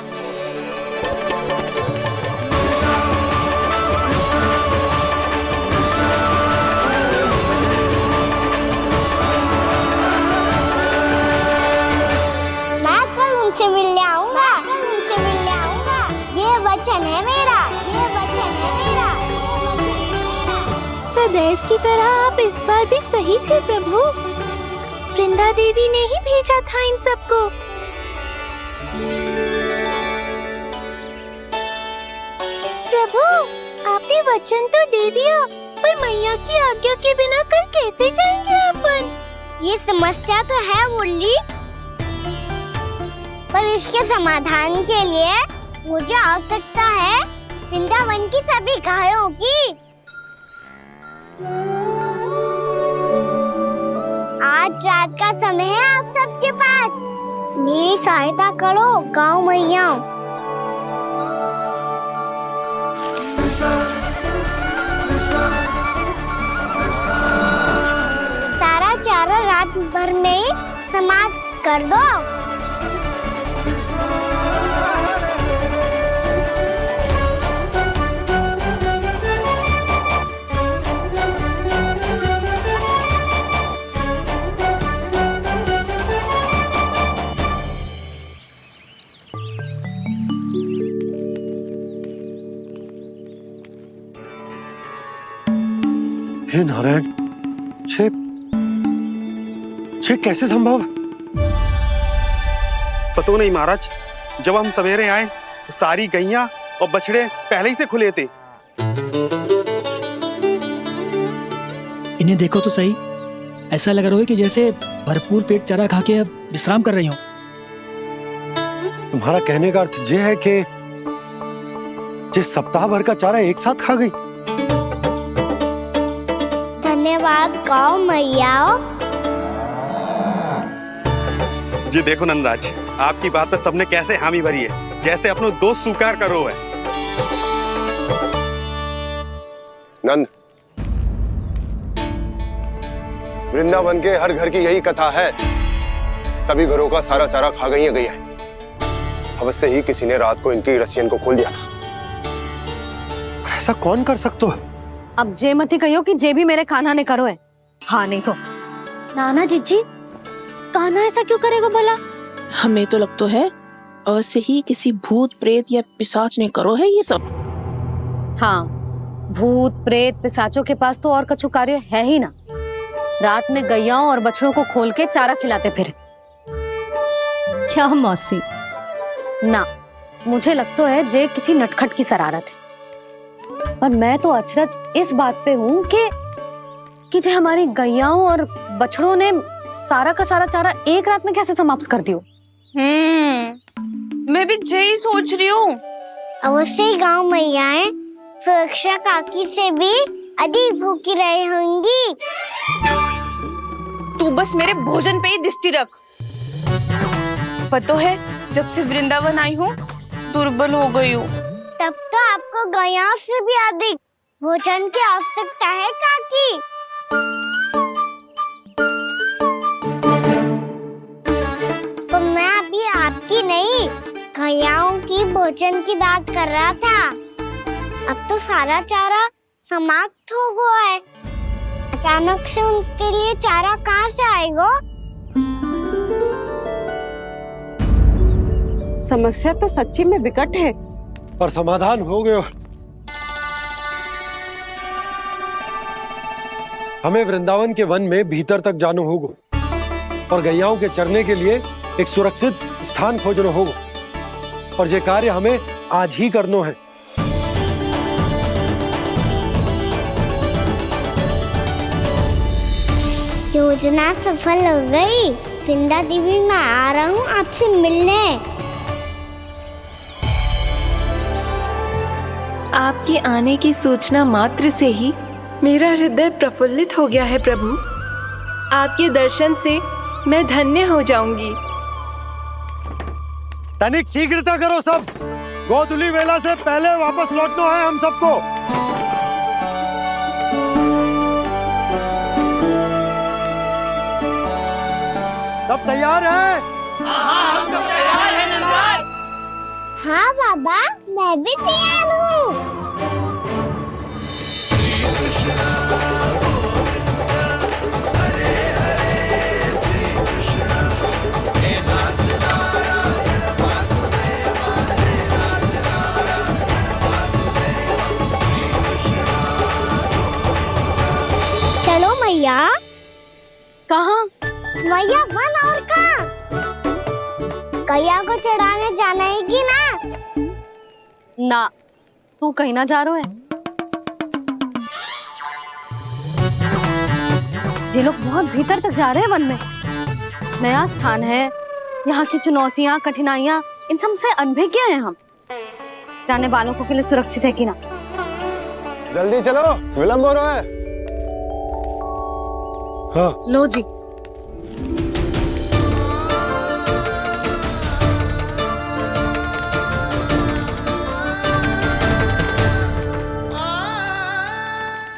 मैं कल उनसे मिलने आऊंगा, ये वचन है मेरा, ये वचन है मेरा। सदैव की तरह आप इस बार भी सही थे प्रभु। वृंदा देवी ने ही भेजा था इन सबको। प्रभु, आपने वचन तो दे दिया, पर मैया की आज्ञा के बिना कल कैसे जाएंगे अपन? ये समस्या तो है मुरली, पर इसके समाधान के लिए मुझे आवश्यकता है वृंदावन की सभी गायों की। आज रात का समय है आप सबके पास, मेरी सहायता करो गाँव मैया। सारा चारा रात भर में समाप्त कर दो। हे नारायण, छे कैसे संभव? पता नहीं महाराज, जब हम सवेरे आए तो सारी गैया और बछड़े पहले ही से खुले थे। इन्हें देखो तो सही, ऐसा लग रहा है कि जैसे भरपूर पेट चारा खा के अब विश्राम कर रही हो। तुम्हारा कहने का अर्थ यह है कि जिस सप्ताह भर का चारा एक साथ खा गई। धन्यवाद गौ मैया। जी देखो नंदराज, आपकी बात पर सबने कैसे हामी भरी है, जैसे अपनो दोस्त स्वीकार करो है। नंद, वृंदावन के हर घर की यही कथा है। सभी घरों का सारा चारा खा गई है। अवश्य ही किसी ने रात को इनकी रस्सियन को खोल दिया था। ऐसा कौन कर सकते हो? अब जे मत ही कहियो कि जे भी मेरे कान्हा ने करो है। हाँ नहीं तो नाना जीजी, कान्हा ऐसा क्यों करेगा भला? हमें तो लगता है अवश्य ही किसी भूत प्रेत या पिशाच ने करो है ये सब। हाँ, भूत प्रेत पिशाचों के पास तो और कछु कार्य है ही ना। रात में गैयाओं और बछड़ों को खोल के चारा खिलाते फिर। क्या मौसी? ना, मुझे लगता है जे किसी नटखट की शरारत है। पर मैं तो अचरज इस बात पे हूँ कि जो हमारी गैयाओं और बछड़ों ने सारा का सारा चारा एक रात में कैसे समाप्त कर दियो। मैं भी यही सोच रही हूँ। अवश्य ही गाँव मैयाएं सुरक्षा काकी से भी अधिक भूखी रही होंगी। तू बस मेरे भोजन पे ही दृष्टि रख। पता है, जब से वृंदावन आई हूँ दुर्बल हो गई हूँ। तब तो आपको गैया से भी अधिक भोजन की आवश्यकता है काकी। तो मैं अभी आपकी नहीं, गैयाओं की भोजन की बात कर रहा था। अब तो सारा चारा समाप्त हो गया है। अचानक से उनके लिए चारा कहाँ से आएगा? समस्या तो सच्ची में विकट है, पर समाधान हो गयो। हमें वृंदावन के वन में भीतर तक जाना होगा और गैयाओं के चरने के लिए एक सुरक्षित स्थान खोजना होगा। और ये कार्य हमें आज ही करना है। योजना सफल हो गई। वृंदा देवी, मैं आ रहा हूँ आपसे मिलने। आपके आने की सूचना मात्र से ही मेरा हृदय प्रफुल्लित हो गया है प्रभु। आपके दर्शन से मैं धन्य हो जाऊंगी। तनिक शीघ्रता करो सब, गोधुली वेला से पहले वापस लौटना है हम सबको। सब तैयार है? हाँ, हम सब तैयार हैं नंदराज। हाँ बाबा, मैं भी तैयार हूँ। चलो मैया। कहाँ? मैया वन और कहाँ? गैया को चढ़ाने जाना है कि ना? ना, तू कहीं ना जा रहा है। ये लोग बहुत भीतर तक जा रहे हैं वन में। नया स्थान है, यहाँ की चुनौतियाँ कठिनाइयाँ इन सब से अनभिज्ञ हैं हम। जाने वालों के लिए सुरक्षित है कि ना? जल्दी चलो, विलंब हो रहा है। हाँ। लो जी।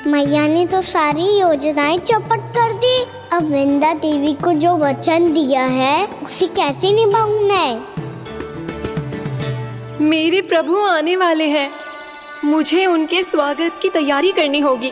मैया ने तो सारी योजनाएं चौपट कर दी। अब वृंदा देवी को जो वचन दिया है उसे कैसे निभाऊं मैं? मेरे प्रभु आने वाले हैं, मुझे उनके स्वागत की तैयारी करनी होगी।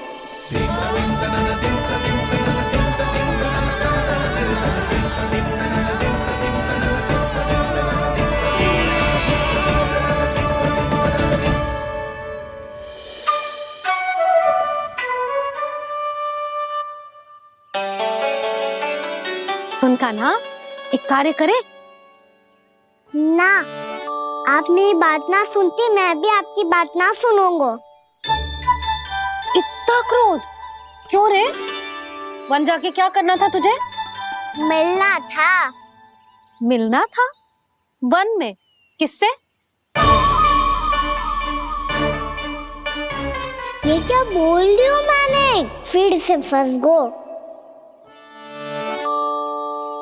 कान्हा, एक कार्य करे ना। आप मेरी बात ना सुनती, मैं भी आपकी बात ना सुनूंगा। इतना क्रोध क्यों रे? वन जाके क्या करना था तुझे? मिलना था। मिलना था? वन में? किससे? ये क्या बोल रही हूँ मैंने? फिर से फंस गो।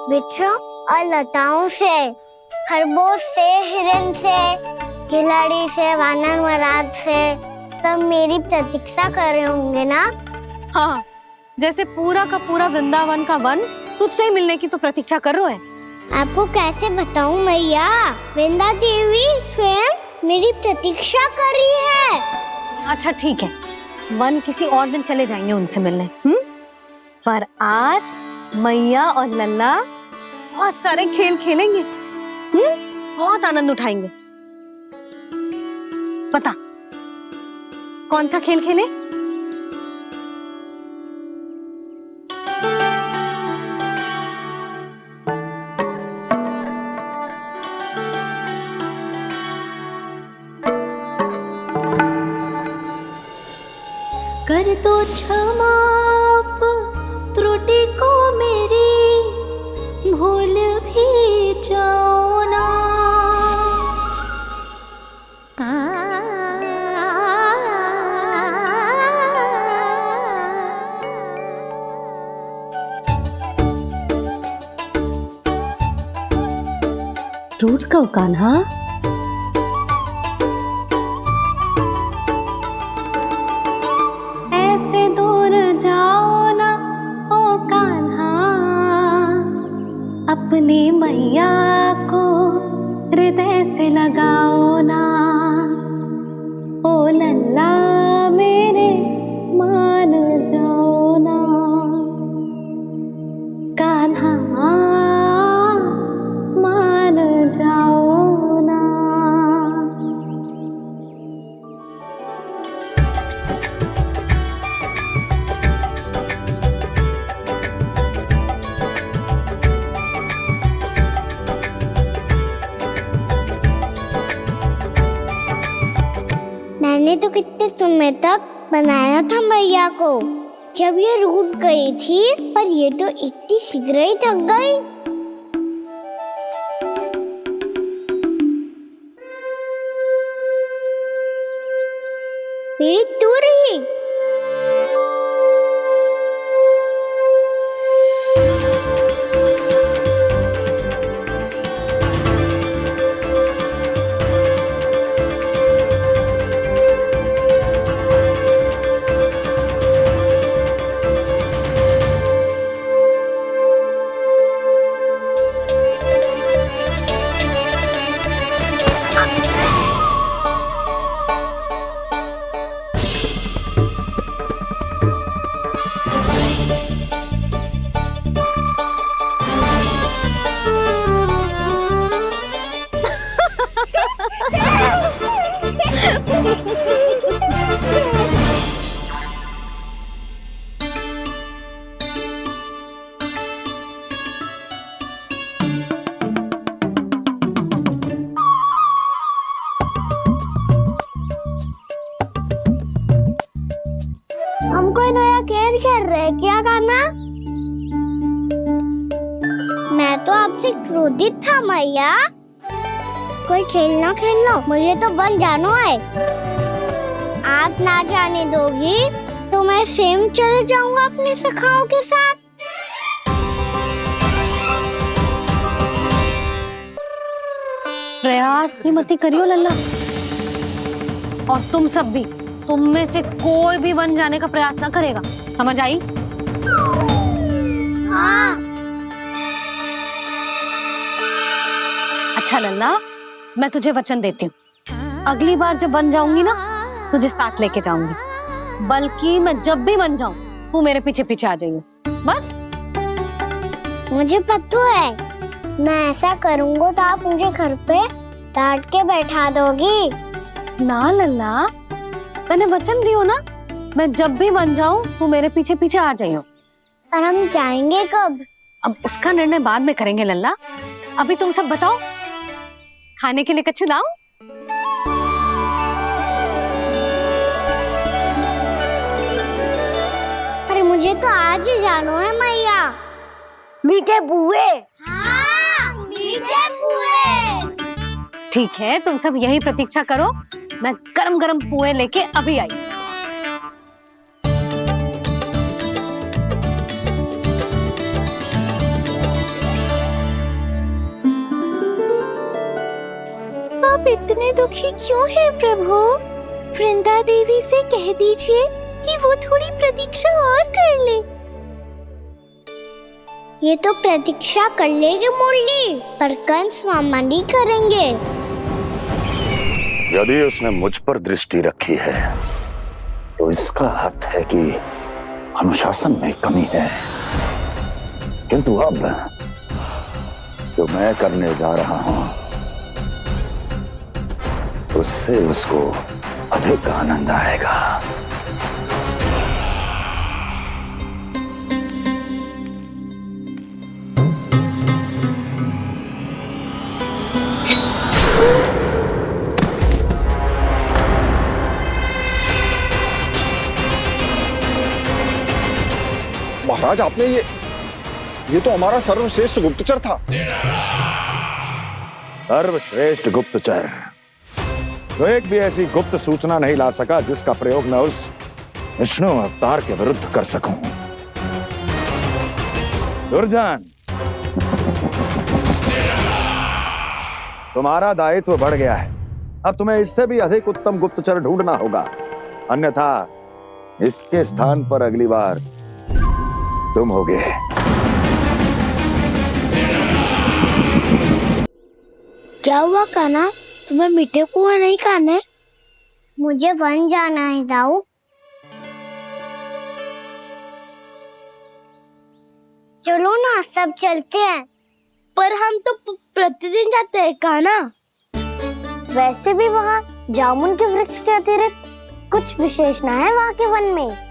वृक्षों और लताओं से, खरगोश से, हिरन से, खिलाड़ी से, वानर महाराज से, सब मेरी प्रतीक्षा कर रहे होंगे ना? हाँ, जैसे पूरा का पूरा वृंदावन का वन तुझसे ही मिलने की तो प्रतीक्षा कर रहा है। आपको कैसे बताऊं मैया? वृंदा देवी स्वयं मेरी प्रतीक्षा कर रही है। अच्छा ठीक है, वन किसी और दिन चले जाएंगे उनसे मिलने। पर आज मैया और लल्ला बहुत सारे खेल खेलेंगे। बहुत आनंद उठाएंगे। बता कौन सा खेल खेले? कर दो क्षमा त्रुटि को मेरी, भूल भी जाओ ना। रूठ कब कान्हा? ऐसे दूर जाओ ना ओ कान्हा, अपनी मैया को हृदय से लगाओ ना। ओ लल्ला मेरे मान जाओ ना, कान्हा मान जाओ ना। मैंने तो कितने समय तक बनाया था मैया को, जब ये रूठ गई थी, पर ये तो इतनी शीघ्र ही थक गई। मेरी दूर ही। हम कोई नया खेल खेल रहे क्या करना? मैं तो आपसे क्रोधित था मैया। कोई खेलना खेल लो, मुझे तो बन जाना है। आप ना जाने दोगी तो मैं स्वयं चले जाऊंगा अपने सखाओं के साथ। प्रयास भी मत करियो लल्ला, और तुम सब भी, तुम में से कोई भी वन जाने का प्रयास ना करेगा, समझ आई? हाँ। अच्छा लल्ला, मैं तुझे वचन देती हूँ, अगली बार जब बन जाऊंगी ना, तुझे साथ लेके जाऊंगी। बल्कि मैं जब भी बन जाऊं, तू मेरे पीछे पीछे आ जाइयो, बस। मुझे पता है, मैं ऐसा करूंगा तो आप मुझे घर पे डांट के बैठा दोगी। ना लल्ला, मैंने वचन दियो ना, मैं जब भी बन जाऊं, तू मेरे पीछे पीछे आ जाइयो। पर हम जाएंगे कब? अब उसका निर्णय बाद में करेंगे लल्ला। अभी तुम सब बताओ, खाने के लिए कुछ लाऊं? अरे मुझे तो आज ही जाना है मैया। मीठे पुए। हाँ, मीठे पुए। ठीक है, तुम सब यही प्रतीक्षा करो, मैं गरम गरम पुए लेके अभी आई। आप इतने दुखी क्यों हैं प्रभु? वृंदा देवी से कह दीजिए कि वो थोड़ी प्रतीक्षा और कर ले। ये तो प्रतीक्षा कर लेगी मुरली, पर कंस मामा नहीं करेंगे। यदि उसने मुझ पर दृष्टि रखी है तो इसका अर्थ है कि अनुशासन में कमी है। किंतु अब जो मैं करने जा रहा हूं उससे उसको अधिक आनंद आएगा। महाराज, आपने ये तो हमारा सर्वश्रेष्ठ गुप्तचर था। सर्वश्रेष्ठ गुप्तचर तो एक भी ऐसी गुप्त सूचना नहीं ला सका जिसका प्रयोग मैं उस विष्णु अवतार के विरुद्ध कर सकूं। दुर्जन, तुम्हारा दायित्व बढ़ गया है। अब तुम्हें इससे भी अधिक उत्तम गुप्तचर ढूंढना होगा, अन्यथा इसके स्थान पर अगली बार तुम होगे। क्या हुआ कान्हा, तुम्हें मीठे पुआ नहीं खाने? मुझे वन जाना है दाऊ। चलो ना, सब चलते हैं। पर हम तो प्रतिदिन जाते हैं कान्हा। वैसे भी वहाँ जामुन के वृक्ष के अतिरिक्त कुछ विशेष ना है वहाँ के वन में।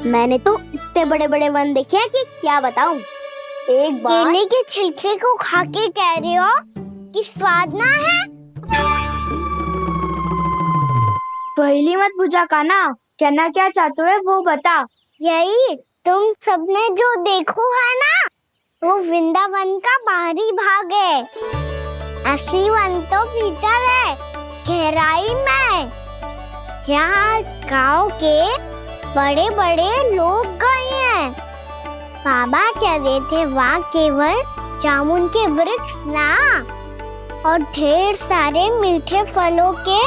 मैंने तो इतने बड़े बड़े वन देखे हैं कि क्या बताऊं। एक बार केले के छिलके को खा के कह रहे हो कि स्वाद ना है? पहली मत पूछा कान्हा, कहना क्या चाहते हो वो बता। यही तुम सबने जो देखो है ना, वो वृंदावन का बाहरी भाग है। असली वन तो भीतर है, गहराई में, जहाँ गांव के बड़े बड़े लोग गए हैं। बाबा कह रहे थे वहाँ केवल जामुन के वृक्ष ना, और ढेर सारे मीठे फलों के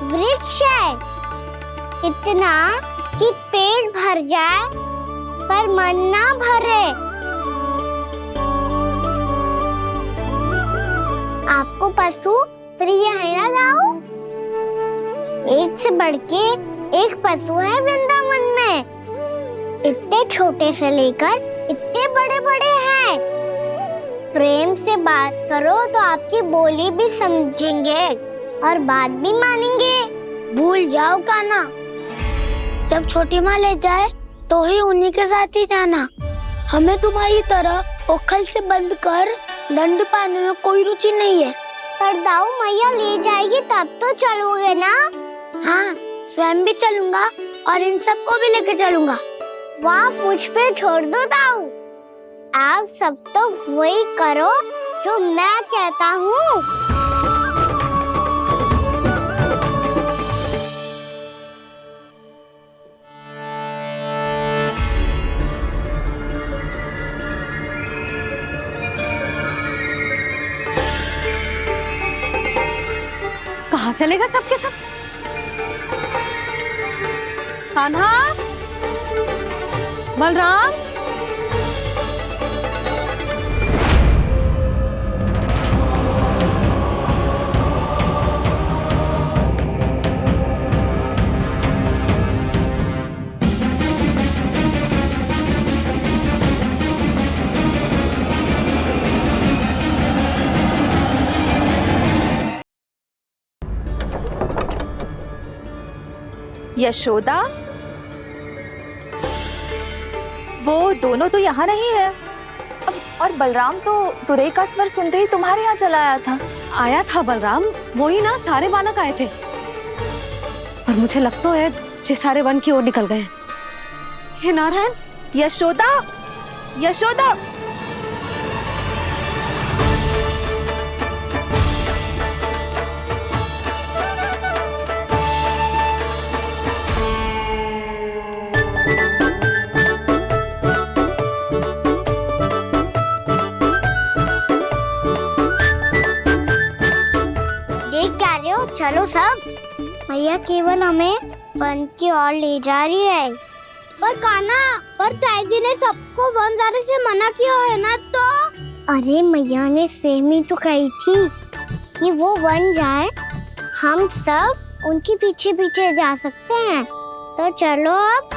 वृक्ष है। इतना कि पेट भर जाए पर मन ना भरे। आपको पशु प्रिय है ना दाऊ? एक से बढ़ के एक पशु है वृंदावन में। इतने छोटे से लेकर इतने बड़े बड़े हैं। प्रेम से बात करो तो आपकी बोली भी समझेंगे और बात भी मानेंगे। भूल जाओ कान्हा, जब छोटी माँ ले जाए तो ही उन्हीं के साथ ही जाना। हमें तुम्हारी तरह ओखल से बंद कर दंड पाने में कोई रुचि नहीं है। पर दाऊ मैया ले जाएगी तब तो चलोगे ना? हाँ, स्वयं भी चलूंगा और इन सबको भी लेके चलूंगा। वहाँ मुझ पे छोड़ दो दाऊ। आप सब तो वही करो जो मैं कहता हूँ। कहाँ चलेगा सबके सब? कान्हा, बलराम, यशोदा, वो दोनों तो यहाँ नहीं है। अब और बलराम तो तुरई का स्वर सुनते ही तुम्हारे यहाँ चला आया था। आया था बलराम, वही ना सारे बालक आए थे। पर मुझे लगता है ये सारे वन की ओर निकल गए। हे नारायण! यशोदा, यशोदा! चलो सब, मैया केवल हमें वन की ओर ले जा रही है। पर कान्हा, पर ताईजी ने सबको वन जाने से मना किया है ना तो? अरे मैया ने सेम ही तो कही थी कि वो वन जाए, हम सब उनके पीछे पीछे जा सकते हैं। तो चलो अब।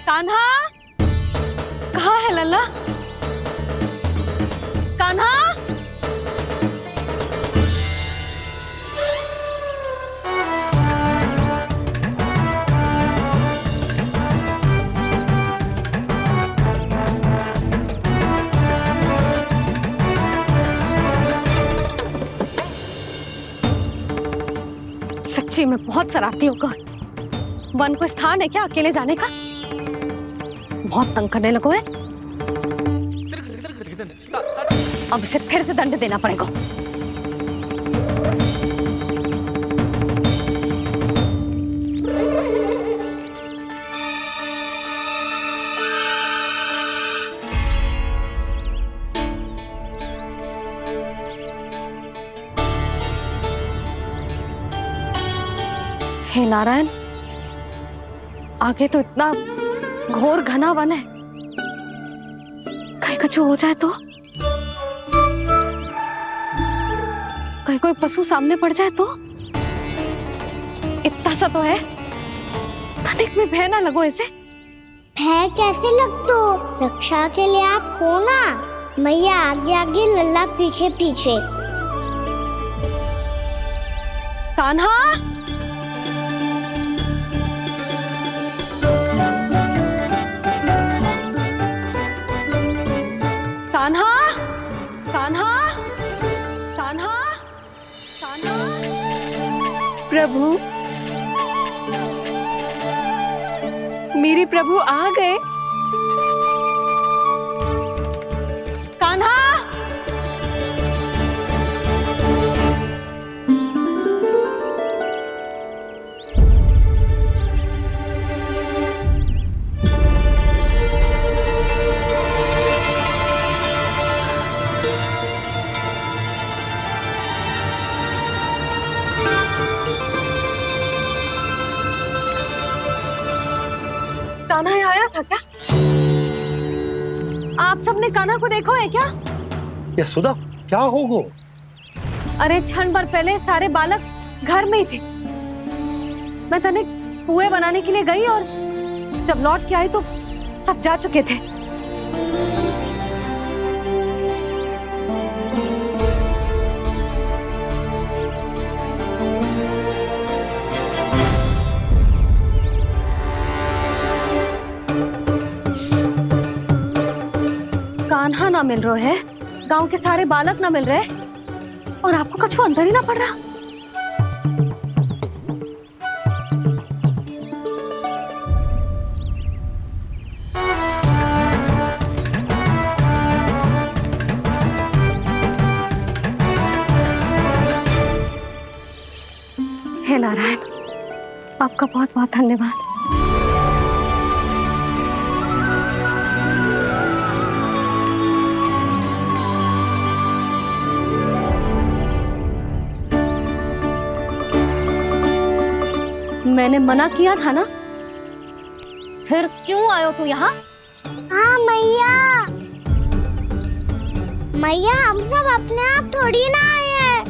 कान्हा, कहाँ है लल्ला? कान्हा! सच्ची में बहुत शरारती होकर। वन को स्थान है क्या अकेले जाने का? बहुत तंग करने लगो है। अब इसे फिर से दंड देना पड़ेगा। हे नारायण, आगे तो इतना घोर घना वन है, कहीं कुछ हो जाए तो? कहीं कोई पशु सामने पड़ जाए तो? इतना सा तो है, तनिक में भय ना लगो इसे। भय कैसे लग तो? रक्षा के लिए आप हो ना। मैया आगे आगे, लल्ला पीछे पीछे। कान्हा! कान्हा! कान्हा! कान्हा! कान्हा! प्रभु, मेरे प्रभु आ गए। कान्हा! कान्हा यहाँ आया था क्या? आप सबने कान्हा को देखो है क्या? यशोदा, क्या हो गो? अरे क्षण भर पहले सारे बालक घर में ही थे। मैं तनिक पुए बनाने के लिए गई और जब लौट के आई तो सब जा चुके थे। कान्हा ना मिल रहा है, गांव के सारे बालक ना मिल रहे, और आपको कुछ अंदर ही ना पड़ रहा। हे नारायण, आपका बहुत बहुत धन्यवाद। मैंने मना किया था ना, फिर क्यों आयो तू यहाँ? हाँ मैया, मैया हम सब अपने आप थोड़ी ना आए हैं,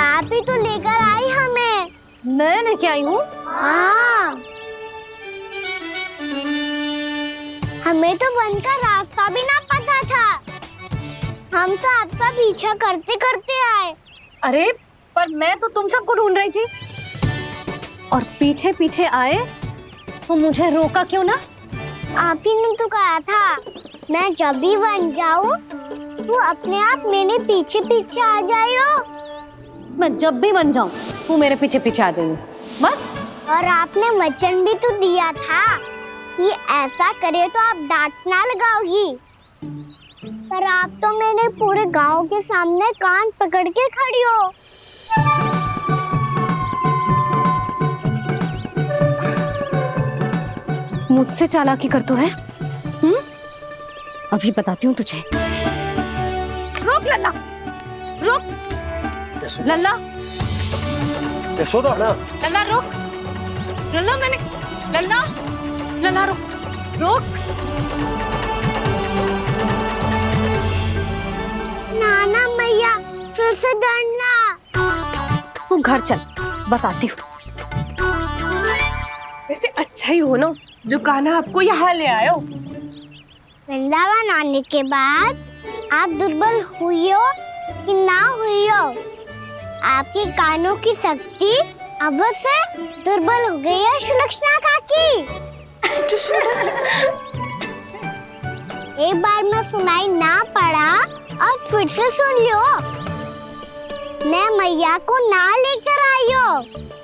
आप ही तो लेकर आई हमें। मैं लेके आई हूँ? हाँ, हमें तो वन का रास्ता भी ना पता था, हम तो आपका पीछा करते करते आए। अरे पर मैं तो तुम सबको ढूंढ रही थी, और पीछे पीछे आए तो मुझे रोका क्यों ना? आप ही ने तो कहा था मैं जब भी बन जाऊं तू अपने आप मेरे पीछे पीछे आ जाइयो। मैं जब भी बन जाऊं तू मेरे पीछे पीछे आ जाइयो बस। और आपने वचन भी तो दिया था कि ऐसा करे तो आप डांट ना लगाओगी, पर आप तो मेरे पूरे गांव के सामने कान पकड़ के खड़ी हो। मुझसे चालाकी कर तो है? अभी बताती हूँ तुझे। रुक लल्ला, रुक लल्ला, यशोदा ना लल्ला रुक, लल्ला मैंने, लल्ला लल्ला रुक रुक। नाना मैया फिर से डरना। तू घर चल, बताती हूँ। वैसे अच्छा ही हो ना जो कान्हा आपको यहाँ ले आयो। वृंदावन आने के बाद आप दुर्बल हुई हो कि ना हुई हो, आपके कानों की शक्ति अब से दुर्बल हो गई है सुलक्षणा काकी। एक बार में सुनाई ना पड़ा और फिर से सुन लियो। मैं मैया को ना लेकर आई हो,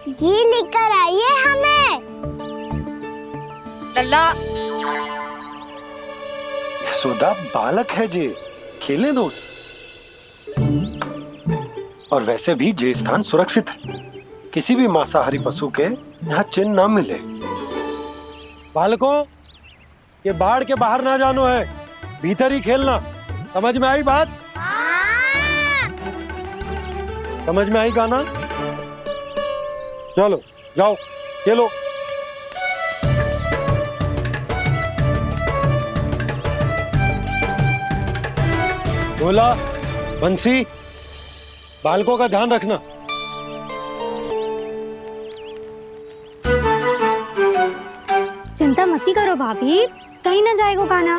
जी लेकर आई है हमें। लल्ला यशोदा बालक है जे, खेलने दो। और वैसे भी जे स्थान सुरक्षित है, किसी भी मांसाहारी पशु के यहाँ चिन्ह ना मिले। बालकों, ये बाढ़ के बाहर ना जानो है, भीतर ही खेलना। समझ में आई बात? समझ में आई गाना? चलो जाओ खेलो। बोला बंसी, बालकों का ध्यान रखना। चिंता मत करो भाभी, कहीं ना जाएगा कान्हा।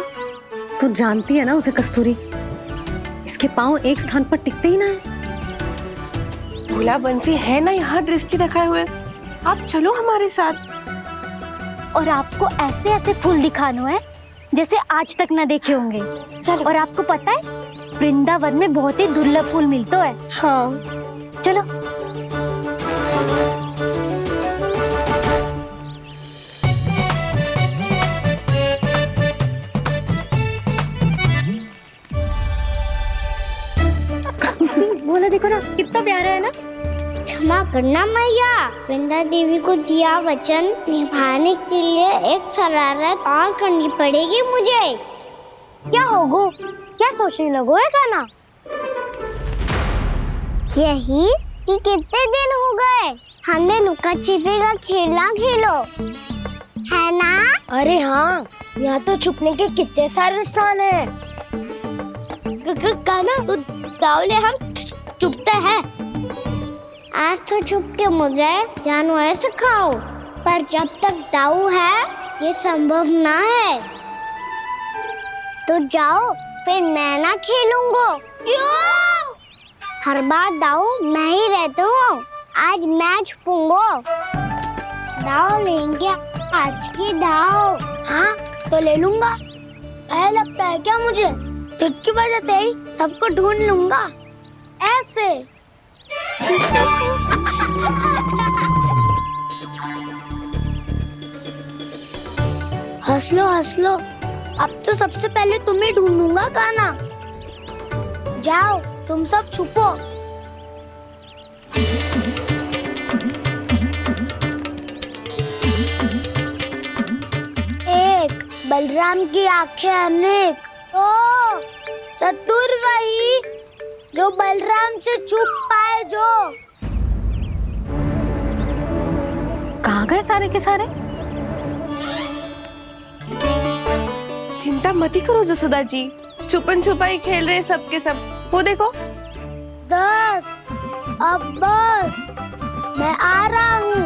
तू जानती है ना उसे कस्तूरी, इसके पांव एक स्थान पर टिकते ही ना है। भोला बंसी है ना यहाँ दृष्टि रखाए हुए, आप चलो हमारे साथ। और आपको ऐसे ऐसे फूल दिखाना है जैसे आज तक ना देखे होंगे। चलो। और आपको पता है वृंदावन में बहुत ही दुर्लभ फूल मिलते हैं। हाँ चलो। बोला देखो ना कितना प्यारा है ना। क्षमा करना मैया, वृंदा देवी को दिया वचन निभाने के लिए एक शरारत और करनी पड़ेगी मुझे। क्या होगो, क्या सोचने लगो है कान्हा? यही कि कितने दिन हो गए हमने लुका छिपी का खेलना खेलो, है ना? अरे हाँ, यहाँ तो छुपने के कितने सारे स्थान है। कान्हा तो दावले हम छुपते हैं। आज तो छुप के मुझे जानवर सिखाओ, पर जब तक दाऊ है ये संभव ना है। तो जाओ, फिर मैं ना खेलूंगा। क्यों? हर बार दाऊ मैं ही रहता हूँ, आज मैं छुपूंगा। दाऊ लेंगे आज की दाऊ। हाँ तो ले लूंगा। ऐसा लगता है क्या मुझे? चुटकी बजाते ही सबको ढूंढ लूंगा ऐसे। हंस लो, अब तो सबसे पहले तुम्हें ढूंढूंगा कान्हा। जाओ तुम सब छुपो। एक बलराम की आंखें अनेक, ओ चतुर वही जो बलराम से छुप पाए। जो कहाँ गए सारे के सारे? चिंता मत करो जसोदा जी, छुपन छुपाई खेल रहे सब के सब। वो देखो 10, अब बस, मैं आ रहा हूँ।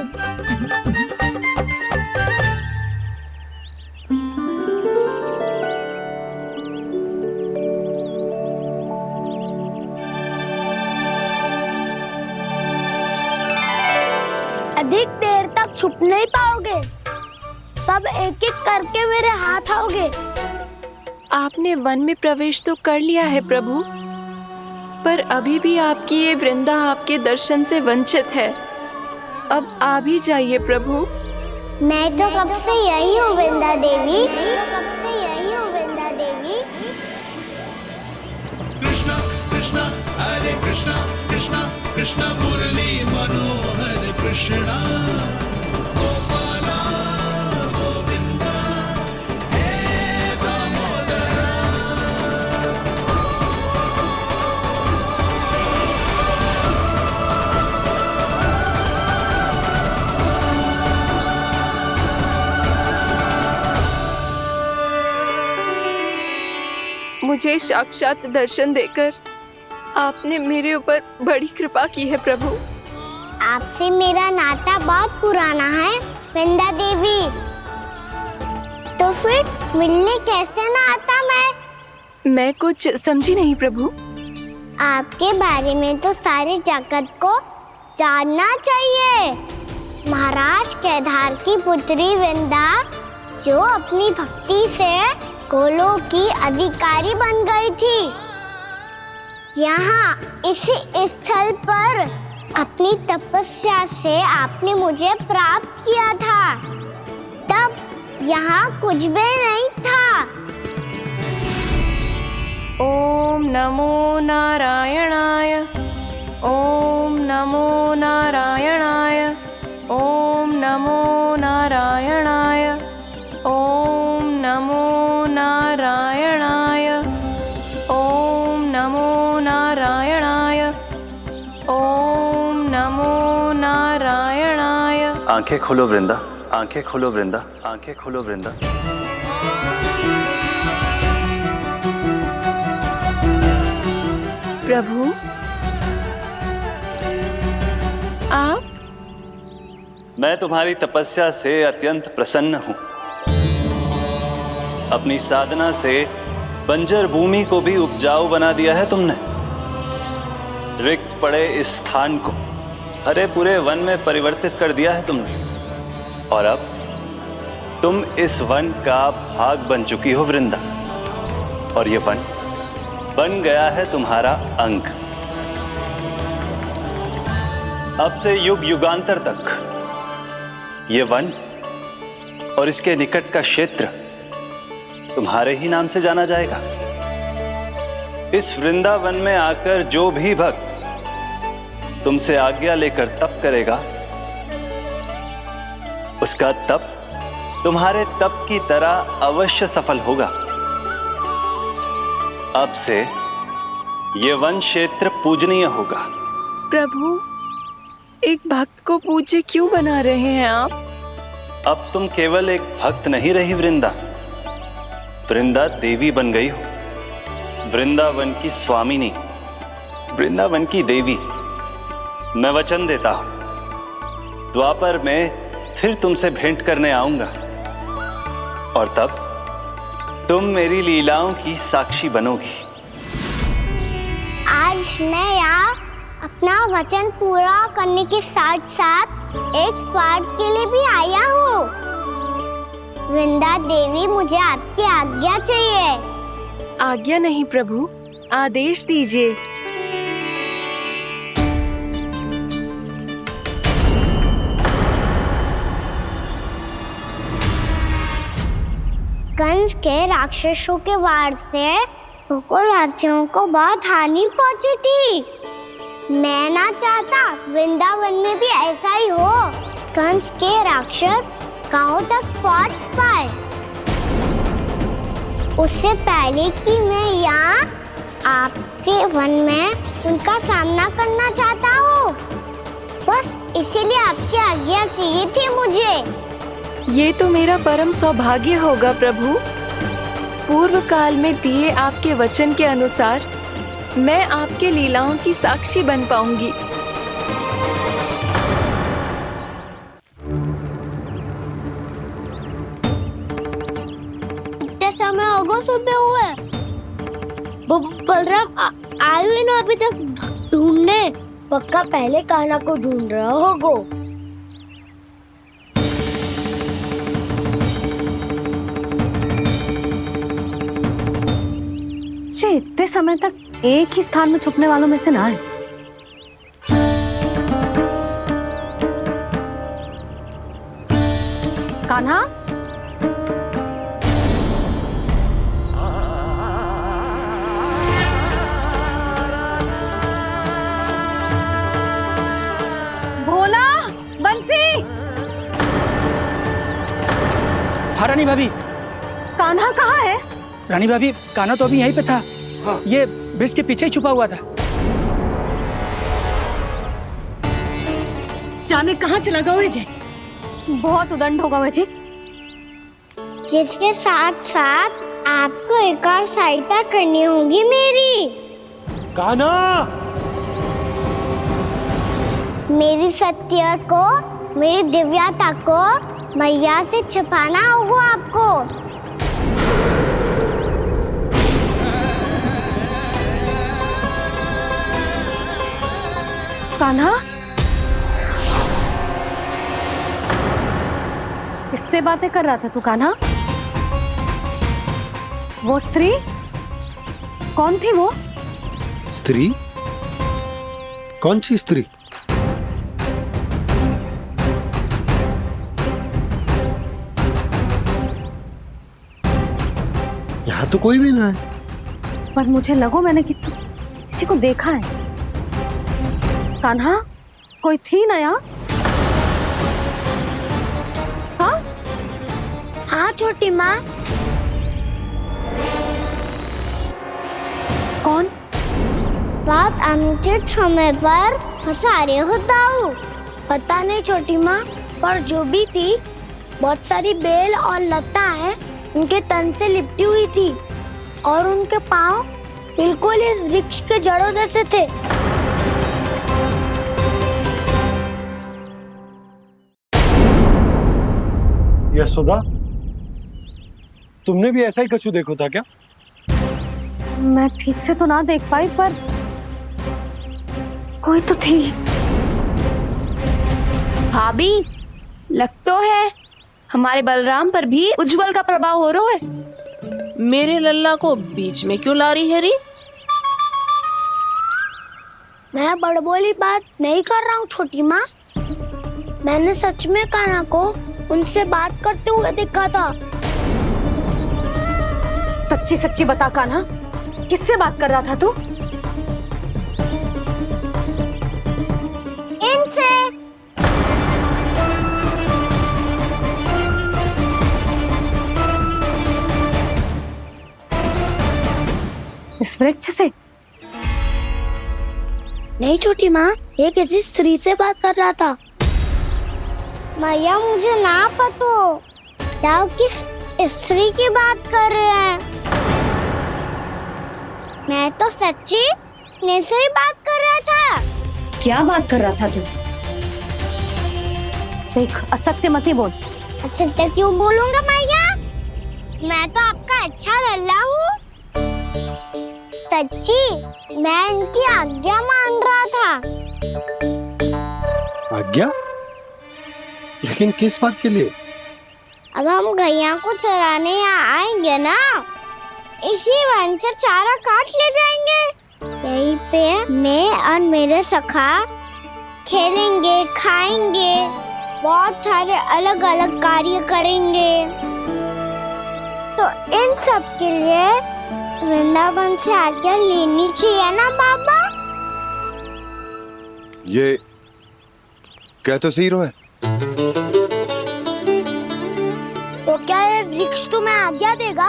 अधिक देर तक छुप नहीं पाओगे, सब एक एक करके मेरे हाथ आओगे। आपने वन में प्रवेश तो कर लिया है प्रभु, पर अभी भी आपकी ये वृंदा आपके दर्शन से वंचित है। अब आ भी जाइए प्रभु। मैं तो कब से यही हूँ वृंदा देवी, कब से यही हूँ वृंदा देवी। कृष्णा कृष्णा हरे कृष्णा कृष्णा कृष्णा मुरली मनोहर कृष्णा गोपाला गोविंदा हे दामोदरा। मुझे साक्षात दर्शन देकर आपने मेरे ऊपर बड़ी कृपा की है प्रभु। आपसे मेरा नाता बहुत पुराना है वृंदा देवी, तो फिर मिलने कैसे ना आता मैं कुछ समझी नहीं प्रभु। आपके बारे में तो सारे जगत को जानना चाहिए। महाराज केदार की पुत्री वृंदा जो अपनी भक्ति से गोलोक की अधिकारी बन गई थी, यहाँ इसी स्थल पर अपनी तपस्या से आपने मुझे प्राप्त किया था। तब यहाँ कुछ भी नहीं था। ओम नमो नारायणाय, ओम नमो नारायणाय, ओम नमो नारायणाय, ओम नमो नारायणाय, ओम नमो नारायणाय, ओम नमो नारायणाय। आंखें खोलो वृंदा, आंखें खोलो वृंदा, आंखें खोलो वृंदा। प्रभु आप? मैं तुम्हारी तपस्या से अत्यंत प्रसन्न हूं। अपनी साधना से बंजर भूमि को भी उपजाऊ बना दिया है तुमने। रिक्त पड़े इस स्थान को हरे पूरे वन में परिवर्तित कर दिया है तुमने, और अब तुम इस वन का भाग बन चुकी हो वृंदा, और ये वन बन गया है तुम्हारा अंग। अब से युग युगांतर तक ये वन और इसके निकट का क्षेत्र तुम्हारे ही नाम से जाना जाएगा। इस वृंदावन में आकर जो भी भक्त तुमसे आज्ञा लेकर तप करेगा, उसका तप तुम्हारे तप की तरह अवश्य सफल होगा। अब से ये वन क्षेत्र पूजनीय होगा। प्रभु एक भक्त को पूज्य क्यों बना रहे हैं आप? अब तुम केवल एक भक्त नहीं रही वृंदा, वृंदा देवी बन गई हो। वृंदावन की स्वामिनी, वृंदावन की देवी। मैं वचन देता हूं, द्वापर में फिर तुमसे भेंट करने आऊंगा, और तब तुम मेरी लीलाओं की साक्षी बनोगी। आज मैं यहाँ अपना वचन पूरा करने के साथ साथ एक स्वार्थ के लिए भी आया हूँ। वृंदा देवी, मुझे आपकी आज्ञा चाहिए। आज्ञा नहीं प्रभु, आदेश दीजिए। कंस के राक्षसों के वार से गोकुलवासियों को बहुत हानि पहुंची थी। मैं ना चाहता वृंदावन में भी ऐसा ही हो। कंस के राक्षस गांव तक पहुंच पाए, उससे पहले कि मैं यहाँ आपके वन में उनका सामना करना चाहता हूँ। बस इसीलिए आपकी आज्ञा चाहिए थी मुझे। ये तो मेरा परम सौभाग्य होगा प्रभु। पूर्व काल में दिए आपके वचन के अनुसार मैं आपके लीलाओं की साक्षी बन पाऊंगी। इतने समय होगा सुबह हुए, बलराम आयु ना अभी तक ढूंढने। पक्का पहले कान्हा को ढूंढ रहा होगा। बच्चे इतने समय तक एक ही स्थान में छुपने वालों में से ना है। कान्हा, भोला, बंसी। हाँ रानी भाभी। कान्हा कहाँ है? रानी भाभी, कान्हा तो अभी यहीं पे था। हाँ। ये ब्रिज के पीछे ही छुपा हुआ था। जाने कहाँ चला गया मुझे। बहुत उदंड होगा मुझे। जिसके साथ साथ आपको एक और सहायता करनी होगी मेरी। कान्हा, मेरी सत्य को, मेरी दिव्यता को मैया से छिपाना होगा आपको। कान्हा, किससे बातें कर रहा था तू कान्हा? वो स्त्री कौन थी? वो स्त्री? कौन सी स्त्री? यहाँ तो कोई भी ना है। पर मुझे लगो मैंने किसी को देखा है। कान्हा, कोई थी ना यहाँ? हाँ? हाँ छोटी माँ। कौन? रात अनुचित समय पर फंसारे होता हूँ। पता नहीं छोटी माँ, पर जो भी थी बहुत सारी बेल और लताएं उनके तन से लिपटी हुई थी और उनके पाँव बिल्कुल इस वृक्ष के जड़ों जैसे थे। यशोदा, तुमने भी ऐसा ही कछु देखो था क्या? मैं ठीक से तो ना देख पाई, पर कोई तो थी। भाभी, लग तो है हमारे बलराम पर भी उज्जवल का प्रभाव हो रहा है। मेरे लल्ला को बीच में क्यों ला रही है री? मैं बड़बोली बात नहीं कर रहा हूँ छोटी माँ। मैंने सच में कान्हा को उनसे बात करते हुए देखा था। सच्ची सच्ची बता कान्हा, किससे बात कर रहा था तू? इनसे। इस वृक्ष से? नहीं छोटी माँ, ये किसी स्त्री से बात कर रहा था। मैया मुझे ना पतो दाव किस स्त्री की बात कर रहे हैं। मैं तो सच्ची ने से ही बात कर रहा था। क्या बात कर रहा था तू? देख, असत्य मत ही बोल। असत्य क्यों बोलूंगा मैया? मैं तो आपका अच्छा लल्ला हूँ। सच्ची मैं इनकी आज्ञा मान रहा था। आज्ञा? लेकिन किस बात के लिए? अब हम गैया को चराने यहाँ आएंगे ना, इसी वन से चारा काट ले जाएंगे। यहीं पे मैं और मेरे सखा खेलेंगे, खाएंगे, बहुत सारे अलग अलग कार्य करेंगे। तो इन सब के लिए वृंदावन से आज्ञा लेनी चाहिए ना बाबा? ये क्या तो सही रो है। तो क्या ये वृक्ष तुम्हें आज्ञा देगा?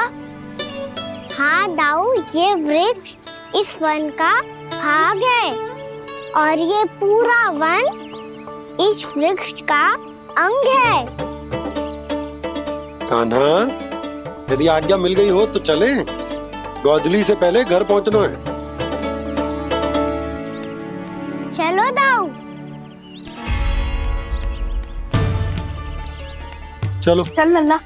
हाँ दाऊ, ये वृक्ष इस वन का भाग है और ये पूरा वन इस वृक्ष का अंग है। कान्हा, यदि आज्ञा मिल गई हो तो चले। गोधली से पहले घर पहुंचना है। चलो दाऊ। चलो चल लल्ला।